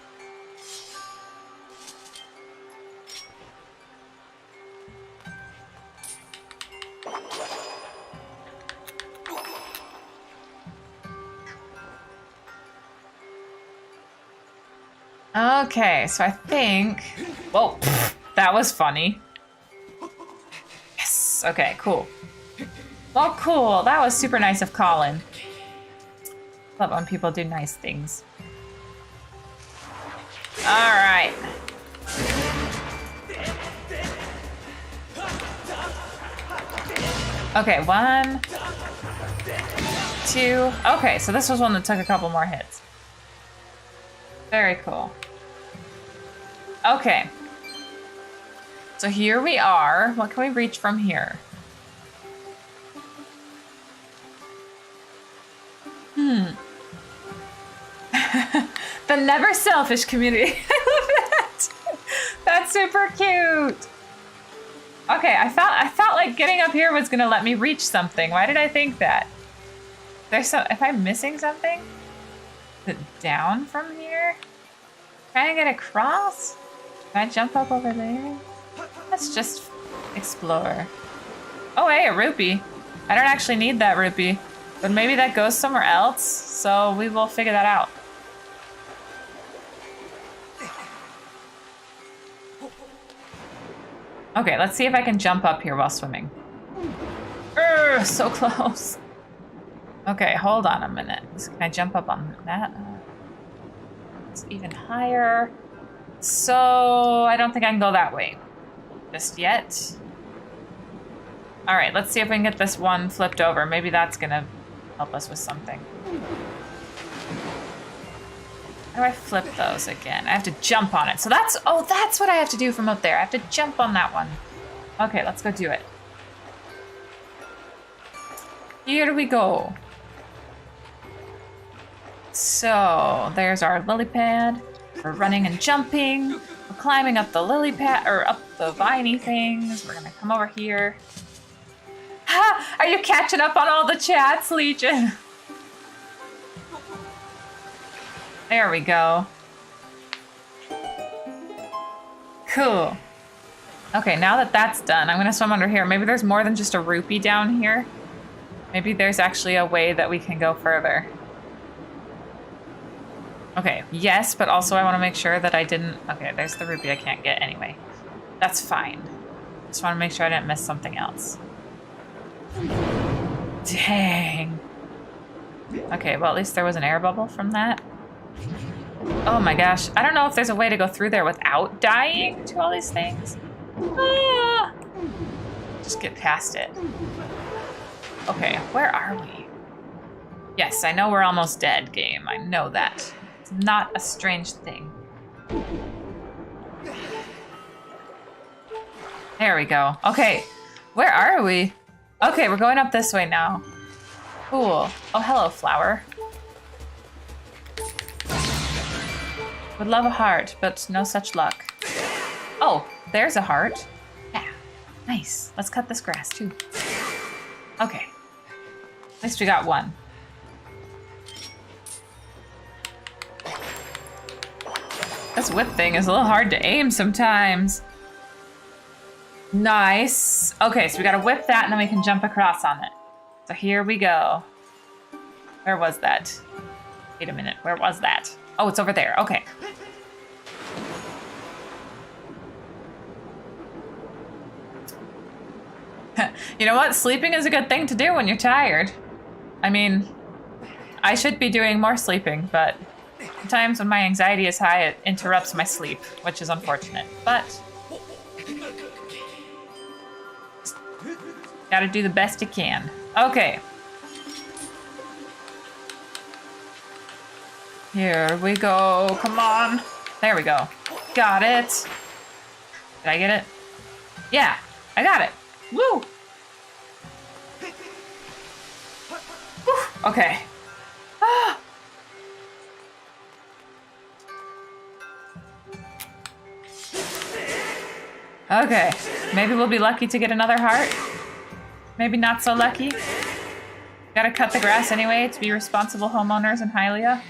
Okay, so I think... Whoa, that was funny. Yes, okay, cool. Well, cool, that was super nice of Colin. Love when people do nice things. All right. Okay, 1, 2. Okay, so this was one that took a couple more hits. Very cool. Okay. So here we are. What can we reach from here? The never selfish community. I love that. That's super cute. Okay, I felt like getting up here was gonna let me reach something. Why did I think that? There's some. If I'm missing something, is it down from here? Trying to get across? Can I jump up over there? Let's just explore. Oh, hey, a rupee. I don't actually need that rupee, but maybe that goes somewhere else. So we will figure that out. Okay, let's see if I can jump up here while swimming. Urgh, so close. Okay, hold on a minute. Can I jump up on that? It's even higher. So I don't think I can go that way just yet. All right, let's see if we can get this one flipped over. Maybe that's gonna help us with something. How do I flip those again? I have to jump on it. So that's, oh, that's what I have to do from up there. I have to jump on that one. Okay, let's go do it. Here we go. So there's our lily pad. We're running and jumping. We're climbing up the lily pad, or up the viney things. We're gonna come over here. Ha! Are you catching up on all the chats, Legion? There we go. Cool. Okay, now that that's done, I'm gonna swim under here. Maybe there's more than just a rupee down here. Maybe there's actually a way that we can go further. Okay, yes, but also I want to make sure that I didn't... Okay, there's the rupee I can't get anyway. That's fine. Just want to make sure I didn't miss something else. Dang. Okay, well, at least there was an air bubble from that. Oh my gosh. I don't know if there's a way to go through there without dying to all these things. Ah! Just get past it. Okay, where are we? Yes, I know we're almost dead, game. I know that. It's not a strange thing. There we go. Okay, where are we? Okay, we're going up this way now. Cool. Oh, hello, flower. Would love a heart, but no such luck. Oh, there's a heart. Yeah, nice. Let's cut this grass too. Okay. At least we got one. This whip thing is a little hard to aim sometimes. Nice. Okay, so we gotta whip that and then we can jump across on it. So here we go. Where was that? Wait a minute, where was that? Oh, it's over there, okay. You know what? Sleeping is a good thing to do when you're tired. I mean, I should be doing more sleeping, but sometimes when my anxiety is high, it interrupts my sleep, which is unfortunate. But gotta do the best you can. Okay. Here we go. Come on. There we go. Got it. Did I get it? Yeah, I got it. Woo! Whew. Okay. Ah. Okay. Maybe we'll be lucky to get another heart. Maybe not so lucky. Gotta cut the grass anyway to be responsible homeowners in Hylia.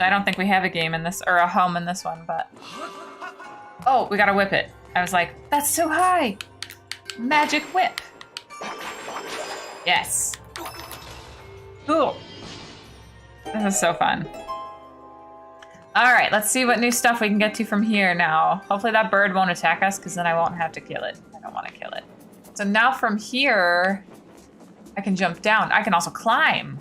I don't think we have a game in this, or a home in this one, but... Oh, we gotta whip it. I was like, that's so high! Magic whip! Yes. Cool. This is so fun. Alright, let's see what new stuff we can get to from here now. Hopefully that bird won't attack us, because then I won't have to kill it. I don't want to kill it. So now from here, I can jump down. I can also climb.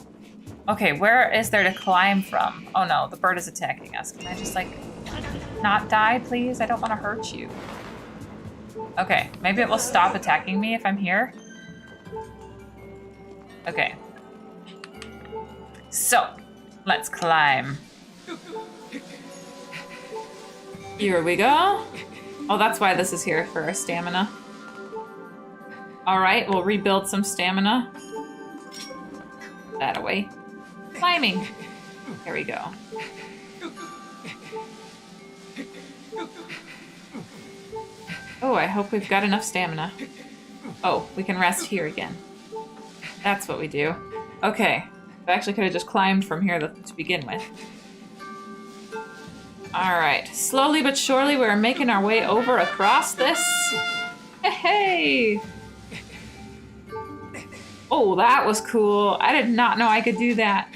Okay, where is there to climb from? Oh no, the bird is attacking us. Can I just, like, not die, please? I don't want to hurt you. Okay, maybe it will stop attacking me if I'm here. Okay. So, let's climb. Here we go. Oh, that's why this is here, for our stamina. Alright, we'll rebuild some stamina. That away. Climbing. There we go. Oh, I hope we've got enough stamina. Oh, we can rest here again. That's what we do. Okay. I actually could have just climbed from here to begin with. Alright. Slowly but surely we're making our way over across this. Hey! Oh, that was cool. I did not know I could do that.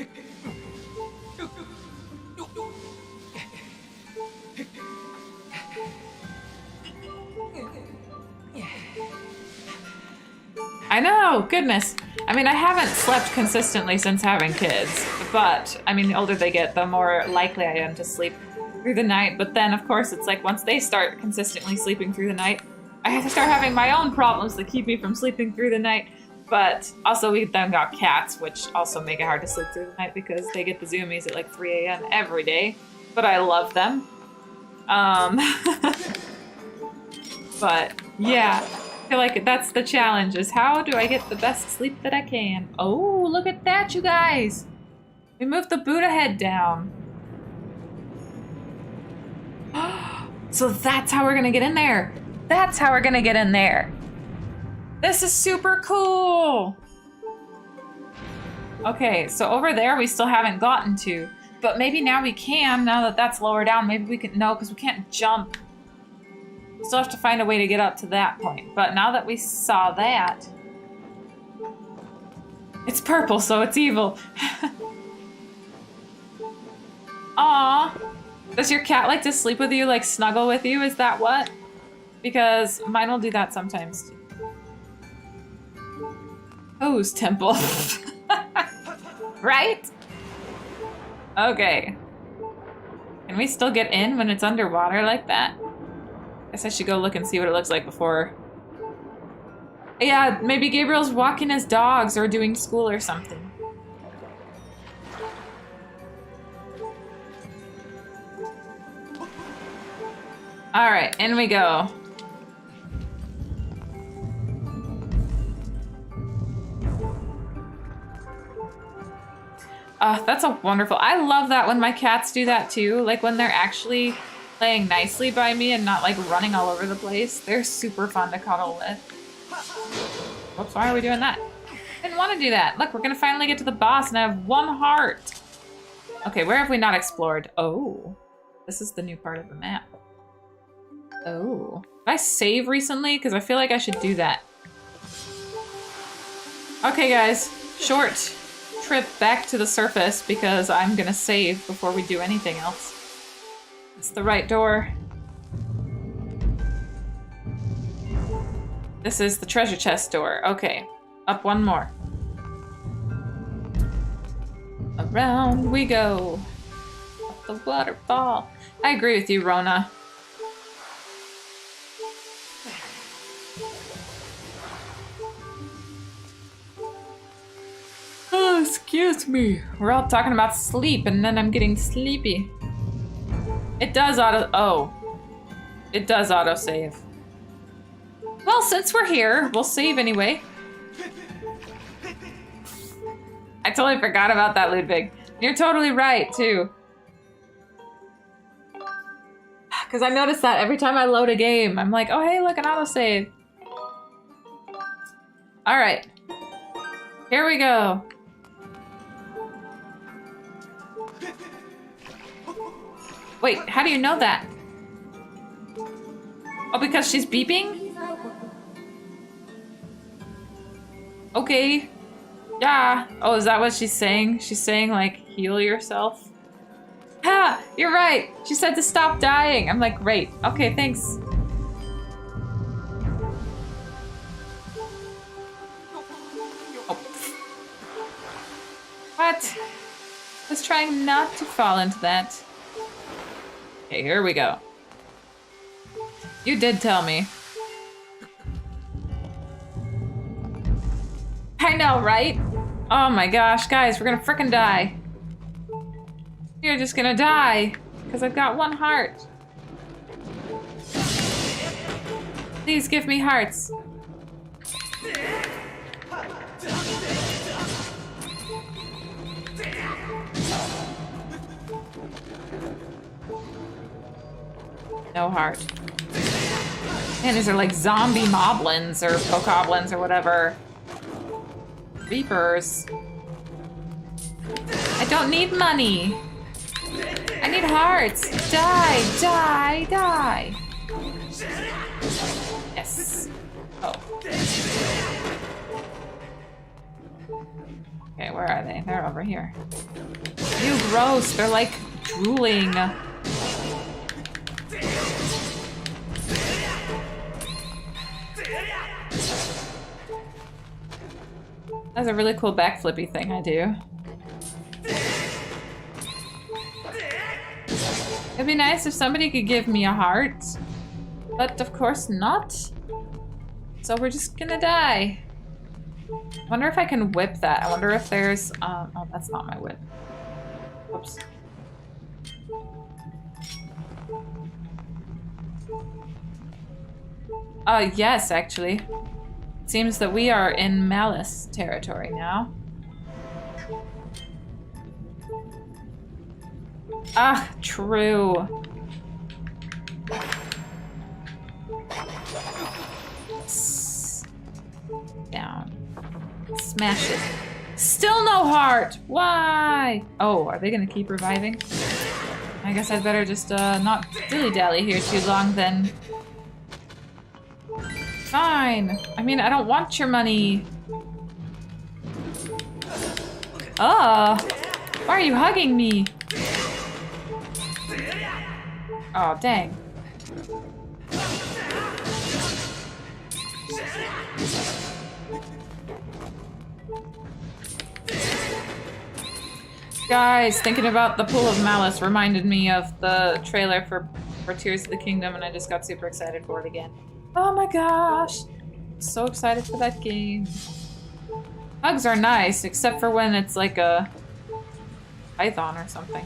I know, goodness. I mean, I haven't slept consistently since having kids, but, I mean, the older they get, the more likely I am to sleep through the night. But then, of course, it's like once they start consistently sleeping through the night, I have to start having my own problems that keep me from sleeping through the night. But also we then got cats, which also make it hard to sleep through the night because they get the zoomies at like 3 a.m. every day. But I love them. But yeah, I feel like that's the challenge, is how do I get the best sleep that I can? Oh, look at that, you guys. We moved the Buddha head down. So that's how we're gonna get in there. That's how we're gonna get in there. This is super cool. Okay, so over there we still haven't gotten to, but maybe now we can, now that that's lower down. Maybe we can, no, because we can't jump. Still have to find a way to get up to that point. But now that we saw that, it's purple, so it's evil. Aw. Does your cat like to sleep with you, like snuggle with you? Is that what? Because mine will do that sometimes. Whose temple? Right? Okay. Can we still get in when it's underwater like that? Guess I should go look and see what it looks like before. Yeah, maybe Gabriel's walking his dogs or doing school or something. Alright, in we go. That's a wonderful. I love that when my cats do that too. Like when they're actually playing nicely by me and not like running all over the place. They're super fun to cuddle with. Whoops, why are we doing that? Didn't want to do that. Look, we're gonna finally get to the boss and I have 1 heart. Okay, where have we not explored? Oh, this is the new part of the map. Oh, did I save recently? Because I feel like I should do that. Okay, guys, short trip back to the surface because I'm gonna save before we do anything else. It's the right door. This is the treasure chest door. Okay, up 1 more. Around we go. Up the waterfall. I agree with you, Rona. Oh, excuse me. We're all talking about sleep and then I'm getting sleepy. It does it does auto-save. Well, since we're here, we'll save anyway. I totally forgot about that, Ludwig. You're totally right, too. Because I notice that every time I load a game, I'm like, oh, hey, look, an autosave. All right. Here we go. Wait, how do you know that? Oh, because she's beeping? Okay. Yeah. Oh, is that what she's saying? She's saying, like, heal yourself? Ha! You're right! She said to stop dying! I'm like, great. Okay, thanks. Oh. What? I was trying not to fall into that. Okay, here we go. You did tell me. I know, right? Oh my gosh, guys, we're gonna frickin' die. You're just gonna die, because I've got 1 heart. Please give me hearts. No heart. Man, these are like zombie moblins or bokoblins or whatever. Reapers. I don't need money. I need hearts. Die, die, die. Yes. Oh. Okay, where are they? They're over here. Ew, gross. They're like drooling. That's a really cool backflippy thing I do. It'd be nice if somebody could give me a heart, but of course not. So we're just gonna die. I wonder if I can whip that. I wonder if there's, oh, that's not my whip. Whoops. Yes, actually. It seems that we are in Malice territory now. Ah, true. Down. Smash it. Still no heart! Why? Oh, are they gonna keep reviving? I guess I'd better just not dilly-dally here too long then. Fine. I mean, I don't want your money. Why are you hugging me? Oh, dang. Guys, thinking about the Pool of Malice reminded me of the trailer for Tears of the Kingdom, and I just got super excited for it again. Oh my gosh! So excited for that game. Hugs are nice, except for when it's like a python or something.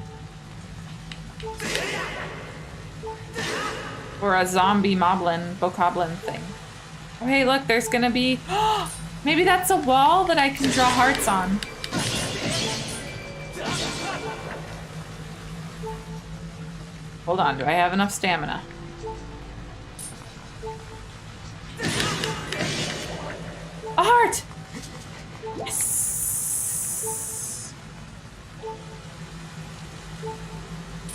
Or a zombie moblin, bokoblin thing. Oh hey, look, there's gonna be... Maybe that's a wall that I can draw hearts on. Hold on, do I have enough stamina? A heart! Yes!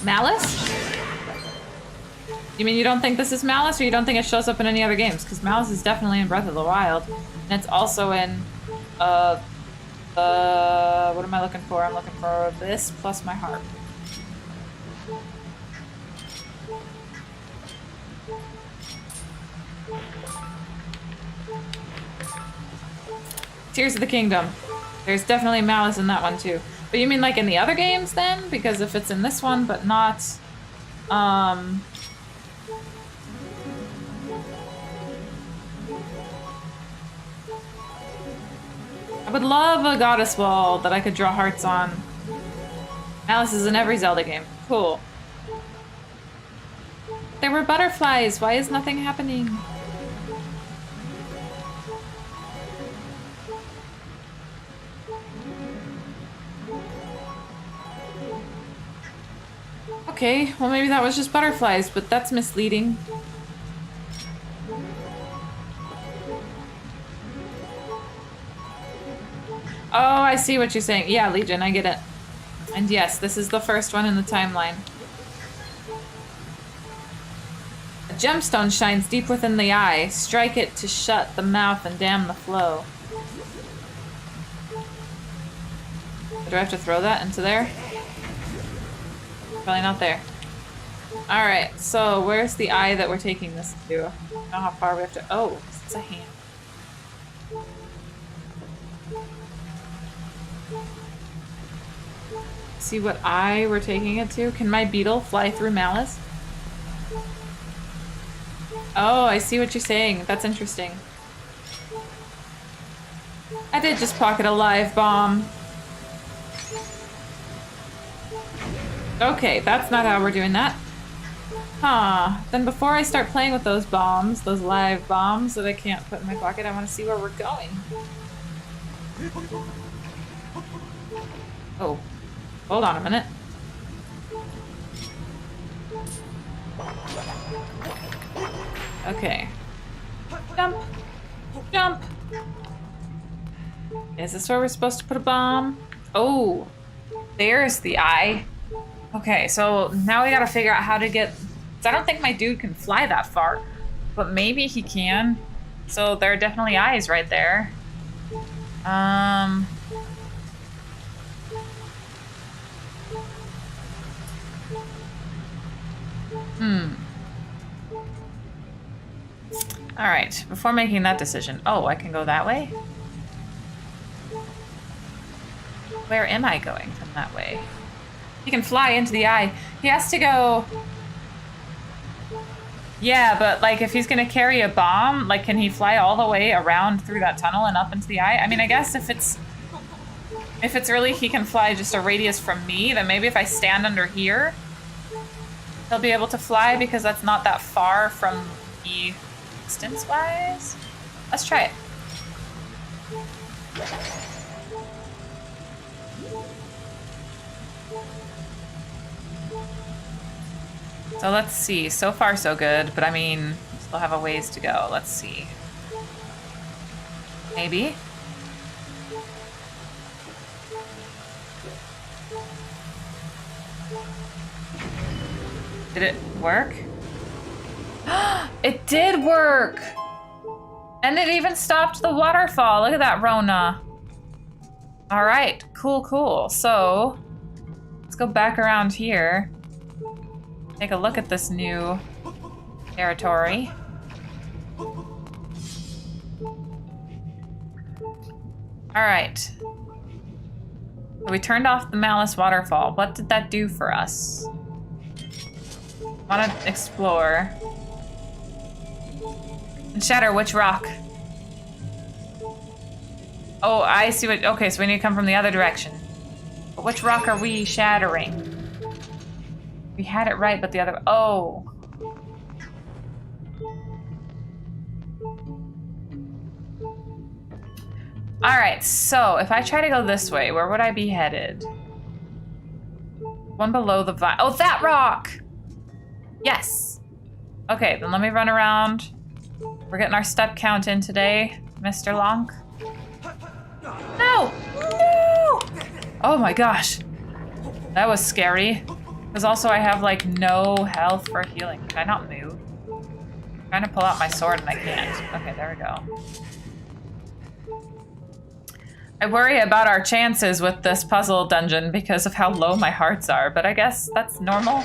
Malice? You mean you don't think this is Malice, or you don't think it shows up in any other games? Because Malice is definitely in Breath of the Wild. And it's also in, what am I looking for? I'm looking for this plus my heart. Tears of the Kingdom. There's definitely Malice in that one too. But you mean like in the other games then? Because if it's in this one but not, I would love a goddess wall that I could draw hearts on. Malice is in every Zelda game. Cool. There were butterflies. Why is nothing happening? Okay, well maybe that was just butterflies, but that's misleading. Oh, I see what you're saying. Yeah, Legion, I get it. And yes, this is the first one in the timeline. A gemstone shines deep within the eye. Strike it to shut the mouth and dam the flow. Do I have to throw that into there? Probably not there. Alright, so where's the eye that we're taking this to? I don't know how far we have to... Oh, it's a hand. See what eye we're taking it to? Can my beetle fly through Malice? Oh, I see what you're saying. That's interesting. I did just pocket a live bomb. Okay, that's not how we're doing that. Huh. Then before I start playing with those bombs, those live bombs that I can't put in my pocket, I want to see where we're going. Oh. Hold on a minute. Okay. Jump! Jump! Is this where we're supposed to put a bomb? Oh! There's the eye. Okay, so now we gotta figure out how to get... I don't think my dude can fly that far, but maybe he can. So there are definitely eyes right there. Alright, before making that decision... Oh, I can go that way? Where am I going from that way? He can fly into the eye. He has to go... Yeah, but like if he's gonna carry a bomb, like can he fly all the way around through that tunnel and up into the eye? I mean, I guess if it's really he can fly just a radius from me, then maybe if I stand under here, he'll be able to fly because that's not that far from me distance-wise. Let's try it. So let's see. So far, so good. But I mean, we still have a ways to go. Let's see. Maybe. Did it work? It did work! And it even stopped the waterfall. Look at that, Rona. All right. Cool, cool. So let's go back around here. Take a look at this new territory. Alright. We turned off the Malice waterfall. What did that do for us? Want to explore. And shatter which rock? Oh, I see what... Okay, so we need to come from the other direction. But which rock are we shattering? We had it right, but the other... Oh. Alright, so if I try to go this way, where would I be headed? One below the vine. Oh, that rock! Yes. Okay, then let me run around. We're getting our step count in today, Mr. Lonk. No! No! Oh my gosh. That was scary. Because also I have like no health for healing. Can I not move? I'm trying to pull out my sword and I can't. Okay, there we go. I worry about our chances with this puzzle dungeon because of how low my hearts are, but I guess that's normal.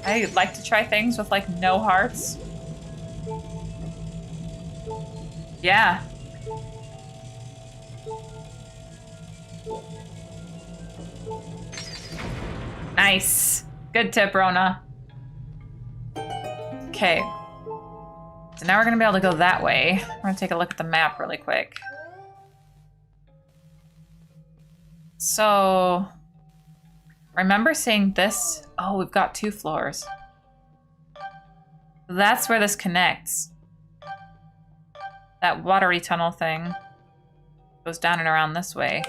I like to try things with like no hearts. Yeah. Nice. Good tip, Rona. Okay. So now we're gonna be able to go that way. We're gonna take a look at the map really quick. So, remember seeing this? Oh, we've got 2 floors. That's where this connects. That watery tunnel thing goes down and around this way.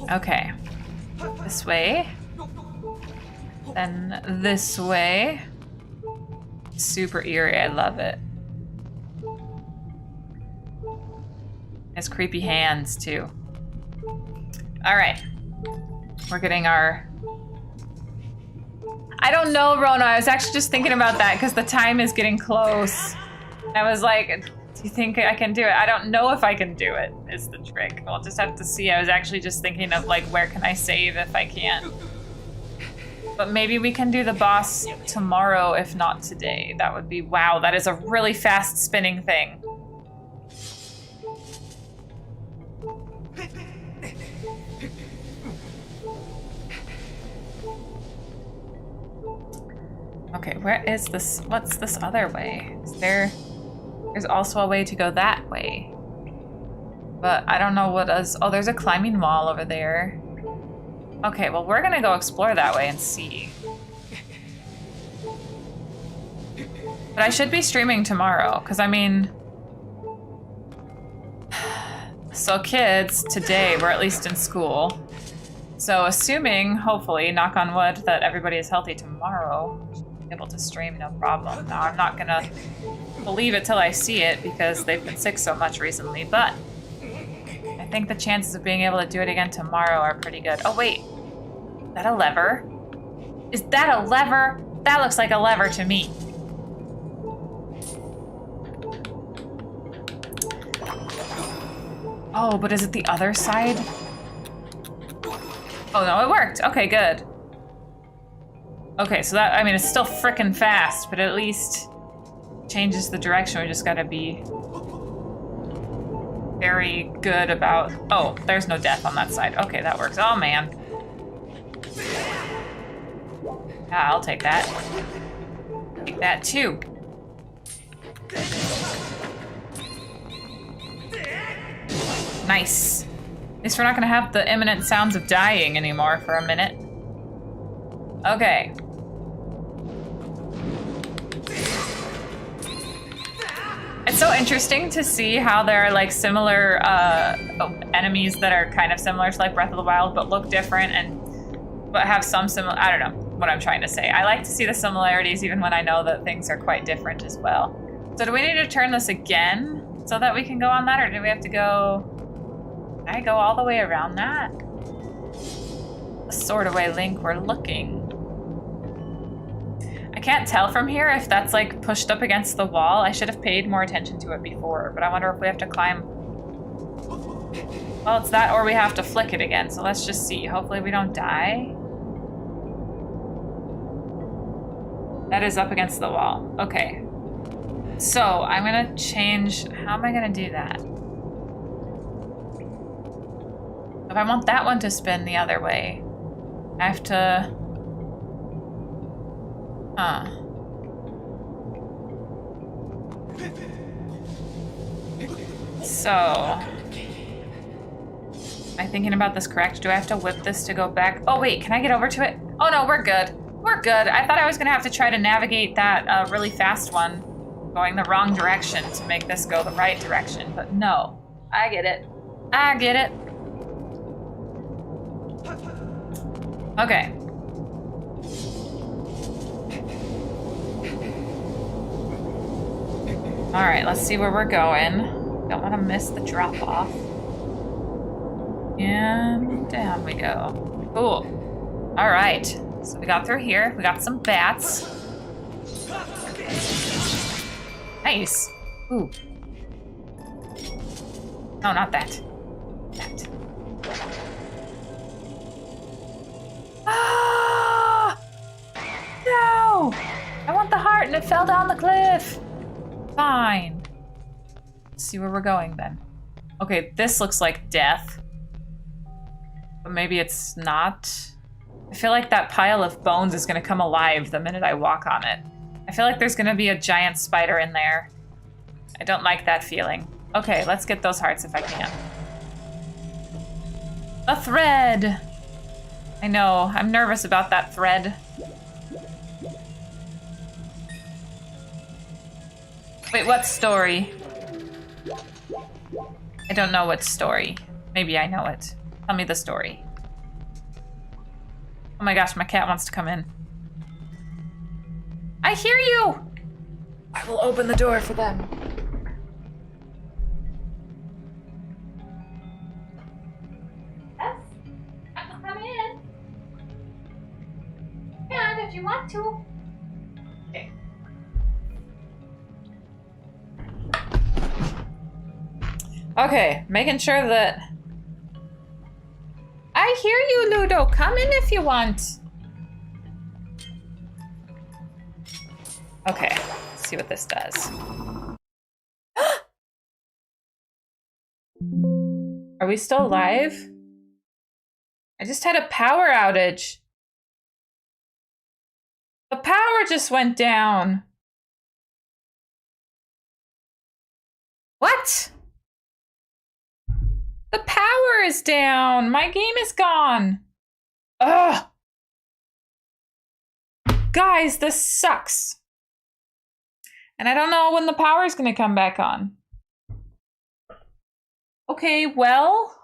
Okay. This way. Then this way. Super eerie, I love it. Has creepy hands too. Alright. We're getting our... I don't know, Rona. I was actually just thinking about that because the time is getting close. I was like, do you think I can do it? I don't know if I can do it, is the trick. We'll just have to see. I was actually just thinking of like, where can I save if I can? But maybe we can do the boss tomorrow, if not today. That would be, wow, that is a really fast spinning thing. Okay, where is this? What's this other way? Is there's also a way to go that way. But I don't know what is... Oh, there's a climbing wall over there. Okay, well, we're gonna go explore that way and see. But I should be streaming tomorrow, because I mean... So kids, today, we're at least in school. So assuming, hopefully, knock on wood, that everybody is healthy tomorrow, able to stream no problem. Now I'm not gonna believe it till I see it because they've been sick so much recently, but I think the chances of being able to do it again tomorrow are pretty good. Oh wait, is that a lever? Is that a lever? That looks like a lever to me. Oh, but is it the other side? Oh no, it worked. Okay, good. Okay, so that, I mean, it's still frickin' fast, but at least changes the direction. We just gotta be very good about... Oh, there's no death on that side. Okay, that works. Oh, man. Yeah, I'll take that. Take that, too. Nice. At least we're not gonna have the imminent sounds of dying anymore for a minute. Okay. It's so interesting to see how there are like similar enemies that are kind of similar to like Breath of the Wild but look different but have some similar... I don't know what I'm trying to say. I like to see the similarities even when I know that things are quite different as well. So do we need to turn this again so that we can go on that, or do we have to go... Can I go all the way around that? The sort of way, Link, we're looking. I can't tell from here if that's like pushed up against the wall. I should have paid more attention to it before, but I wonder if we have to climb. Well, it's that or we have to flick it again, so let's just see. Hopefully we don't die. That is up against the wall. Okay. So I'm gonna change, how am I gonna do that? If I want that one to spin the other way, I have to... Huh. So... Am I thinking about this correct? Do I have to whip this to go back? Oh wait, can I get over to it? Oh no, we're good. We're good. I thought I was gonna have to try to navigate that really fast one going the wrong direction to make this go the right direction, but no. I get it. I get it. Okay. All right, let's see where we're going. Don't want to miss the drop off. And down we go. Cool. All right. So we got through here. We got some bats. Nice. Ooh. No, not that. That. Ah! No! I want the heart and it fell down the cliff. Fine. Let's see where we're going then. Okay, this looks like death. But maybe it's not. I feel like that pile of bones is gonna come alive the minute I walk on it. I feel like there's gonna be a giant spider in there. I don't like that feeling. Okay, let's get those hearts if I can. A thread! I know, I'm nervous about that thread. Wait, what story? I don't know what story. Maybe I know it. Tell me the story. Oh my gosh, my cat wants to come in. I hear you! I will open the door for them. Yes? I can come in. And if you want to. Okay. Okay, making sure that... I hear you, Ludo. Come in if you want. Okay, let's see what this does. Are we still live? I just had a power outage. The power just went down. What? The power is down. My game is gone. Ugh. Guys, this sucks. And I don't know when the power is going to come back on. Okay, well.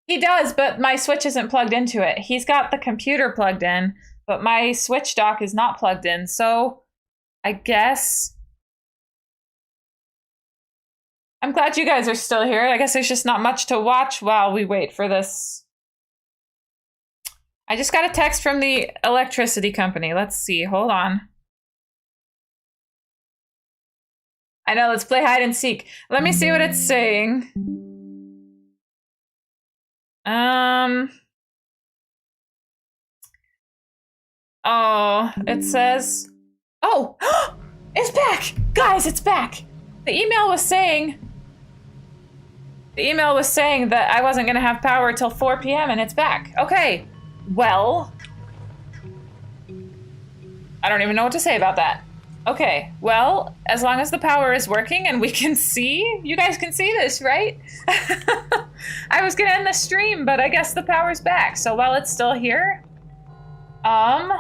He does, but my Switch isn't plugged into it. He's got the computer plugged in, but my Switch dock is not plugged in. So I guess... I'm glad you guys are still here. I guess there's just not much to watch while we wait for this. I just got a text from the electricity company. Let's see. Hold on. I know. Let's play hide and seek. Let me see what it's saying. Oh, it says... Oh! It's back! Guys, it's back! The email was saying that I wasn't going to have power till 4 p.m. and it's back. Okay. Well, I don't even know what to say about that. Okay. Well, as long as the power is working and we can see, you guys can see this, right? I was going to end the stream, but I guess the power's back. So while it's still here, there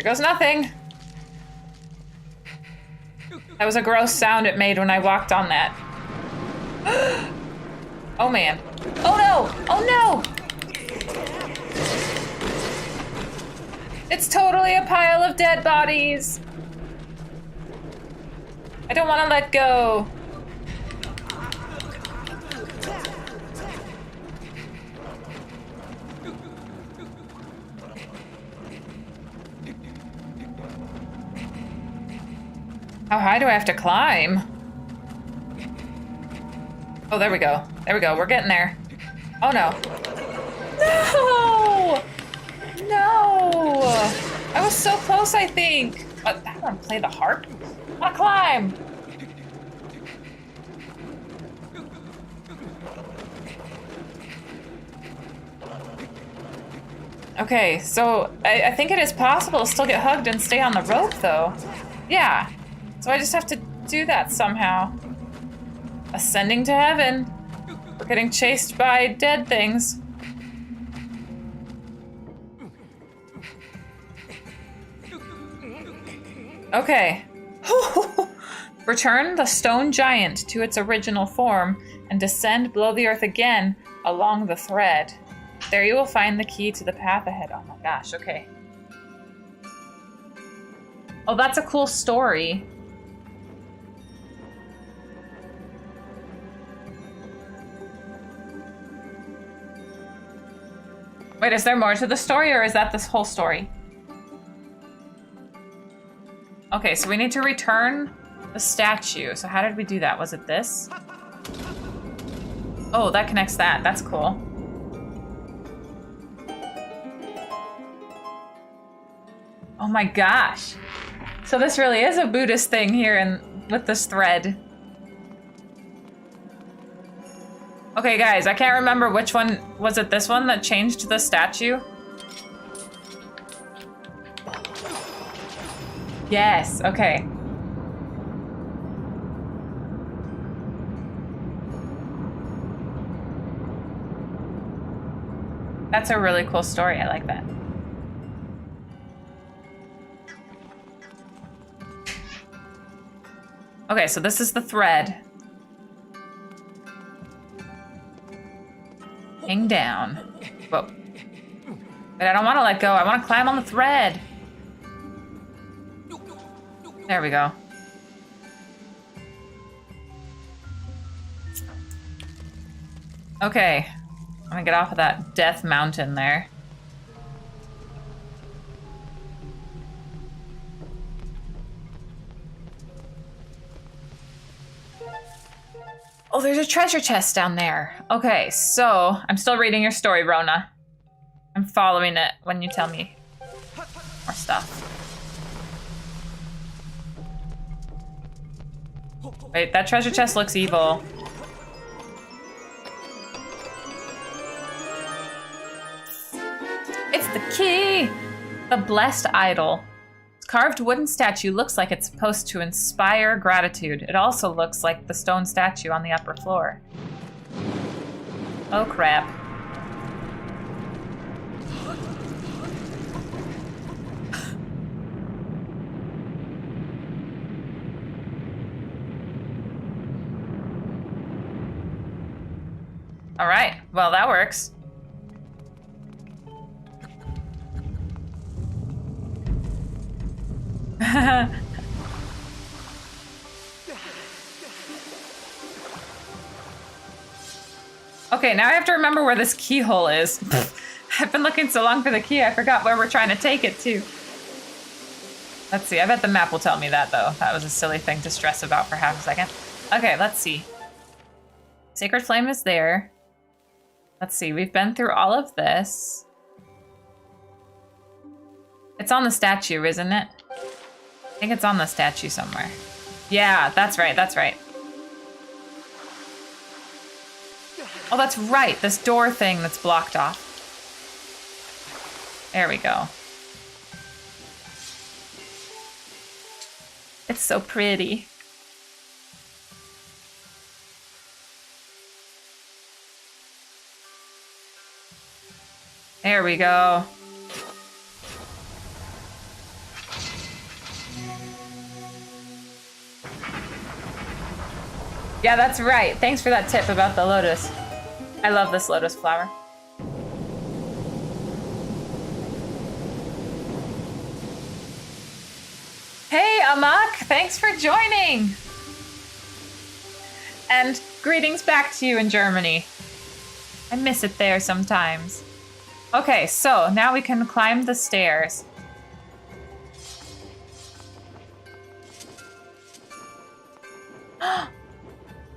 goes nothing. That was a gross sound it made when I walked on that. Oh man. Oh no! Oh no! It's totally a pile of dead bodies. I don't want to let go. How high do I have to climb? Oh, there we go. There we go. We're getting there. Oh, no. No! No! I was so close, I think. But I want to play the harp. I want to climb. Okay, so I think it is possible to still get hugged and stay on the rope, though. Yeah. So I just have to do that somehow. Ascending to heaven. We're getting chased by dead things. Okay. Return the stone giant to its original form and descend below the earth again along the thread. There you will find the key to the path ahead. Oh my gosh, okay. Oh, that's a cool story. Wait, is there more to the story, or is that this whole story? Okay, so we need to return the statue. So how did we do that? Was it this? Oh, that connects that. That's cool. Oh my gosh. So this really is a Buddhist thing here with this thread. Okay, guys, I can't remember which one. Was it this one that changed the statue? Yes, okay. That's a really cool story. I like that. Okay, so this is the thread. Hang down. Whoa. But I don't want to let go. I want to climb on the thread. There we go. Okay. I'm gonna get off of that death mountain there. Oh, there's a treasure chest down there. Okay, so I'm still reading your story, Rona. I'm following it when you tell me more stuff. Wait, that treasure chest looks evil. It's the key! The blessed idol. Carved wooden statue looks like it's supposed to inspire gratitude. It also looks like the stone statue on the upper floor. Oh crap. All right, well that works. Okay, now I have to remember where this keyhole is. I've been looking so long for the key, I forgot where we're trying to take it to. Let's see, I bet the map will tell me that though. That was a silly thing to stress about for half a second. Okay, let's see. Sacred Flame is there. Let's see, we've been through all of this. It's on the statue, isn't it? I think it's on the statue somewhere. Yeah, that's right, that's right. Oh, that's right, this door thing that's blocked off. There we go. It's so pretty. There we go. Yeah, that's right. Thanks for that tip about the lotus. I love this lotus flower. Hey, Amak, thanks for joining. And greetings back to you in Germany. I miss it there sometimes. Okay, so now we can climb the stairs.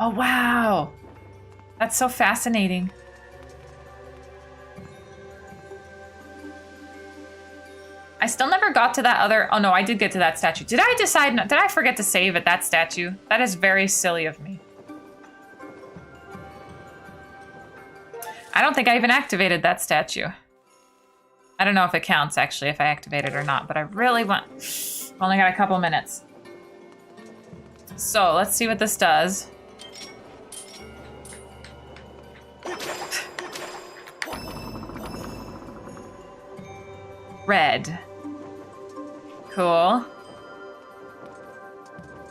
Oh, wow. That's so fascinating. I still never got to that other... Oh, no, I did get to that statue. Did I decide... Did I forget to save at that statue? That is very silly of me. I don't think I even activated that statue. I don't know if it counts, actually, if I activate it or not, but I really want... I've only got a couple minutes. So, let's see what this does. Red. Cool.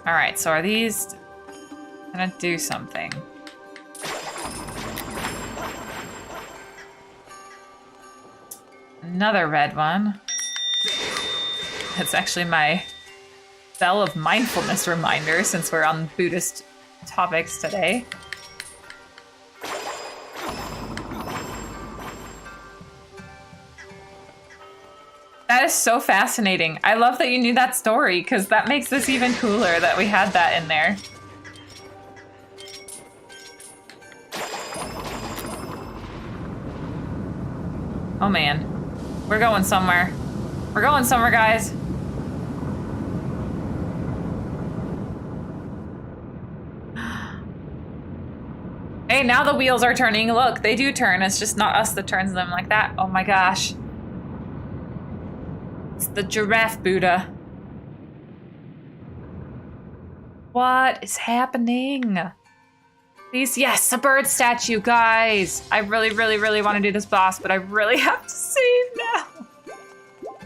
Alright, so are these gonna do something? Another red one. That's actually my bell of mindfulness reminder since we're on Buddhist topics today. That is so fascinating. I love that you knew that story because that makes this even cooler that we had that in there. Oh man, we're going somewhere. We're going somewhere, guys. Hey, now the wheels are turning. Look, they do turn. It's just not us that turns them like that. Oh my gosh. It's the giraffe Buddha. What is happening? Please, yes, a bird statue, guys. I really, really, really want to do this boss, but I really have to save now.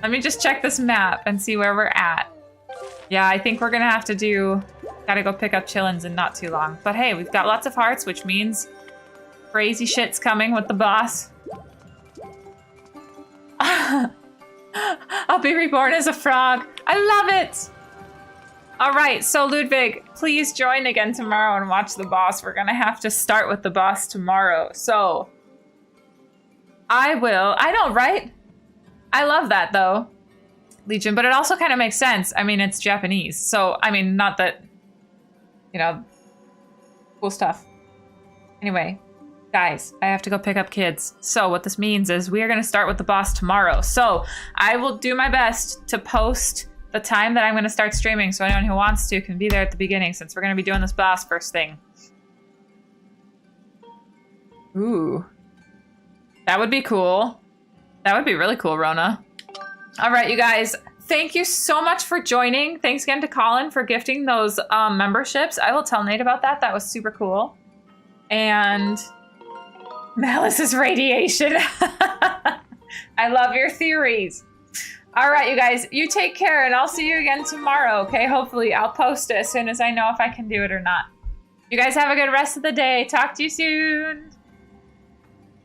Let me just check this map and see where we're at. Yeah, I think we're gonna have to do... Gotta go pick up chillins in not too long. But hey, we've got lots of hearts, which means crazy shit's coming with the boss. I'll be reborn as a frog. I love it! All right, so Ludwig, please join again tomorrow and watch the boss. We're gonna have to start with the boss tomorrow. So, I will. I know, right? I love that though, Legion, but it also kind of makes sense. I mean, it's Japanese. So, I mean, not that, you know, cool stuff. Anyway, guys, I have to go pick up kids. So what this means is we are going to start with the boss tomorrow. So I will do my best to post the time that I'm going to start streaming so anyone who wants to can be there at the beginning since we're going to be doing this boss first thing. Ooh. That would be cool. That would be really cool, Rona. All right, you guys. Thank you so much for joining. Thanks again to Colin for gifting those memberships. I will tell Nate about that. That was super cool. And Malice's radiation. I love your theories. All right, you guys, you take care and I'll see you again tomorrow, okay? Hopefully I'll post it as soon as I know if I can do it or not. You guys have a good rest of the day. Talk to you soon.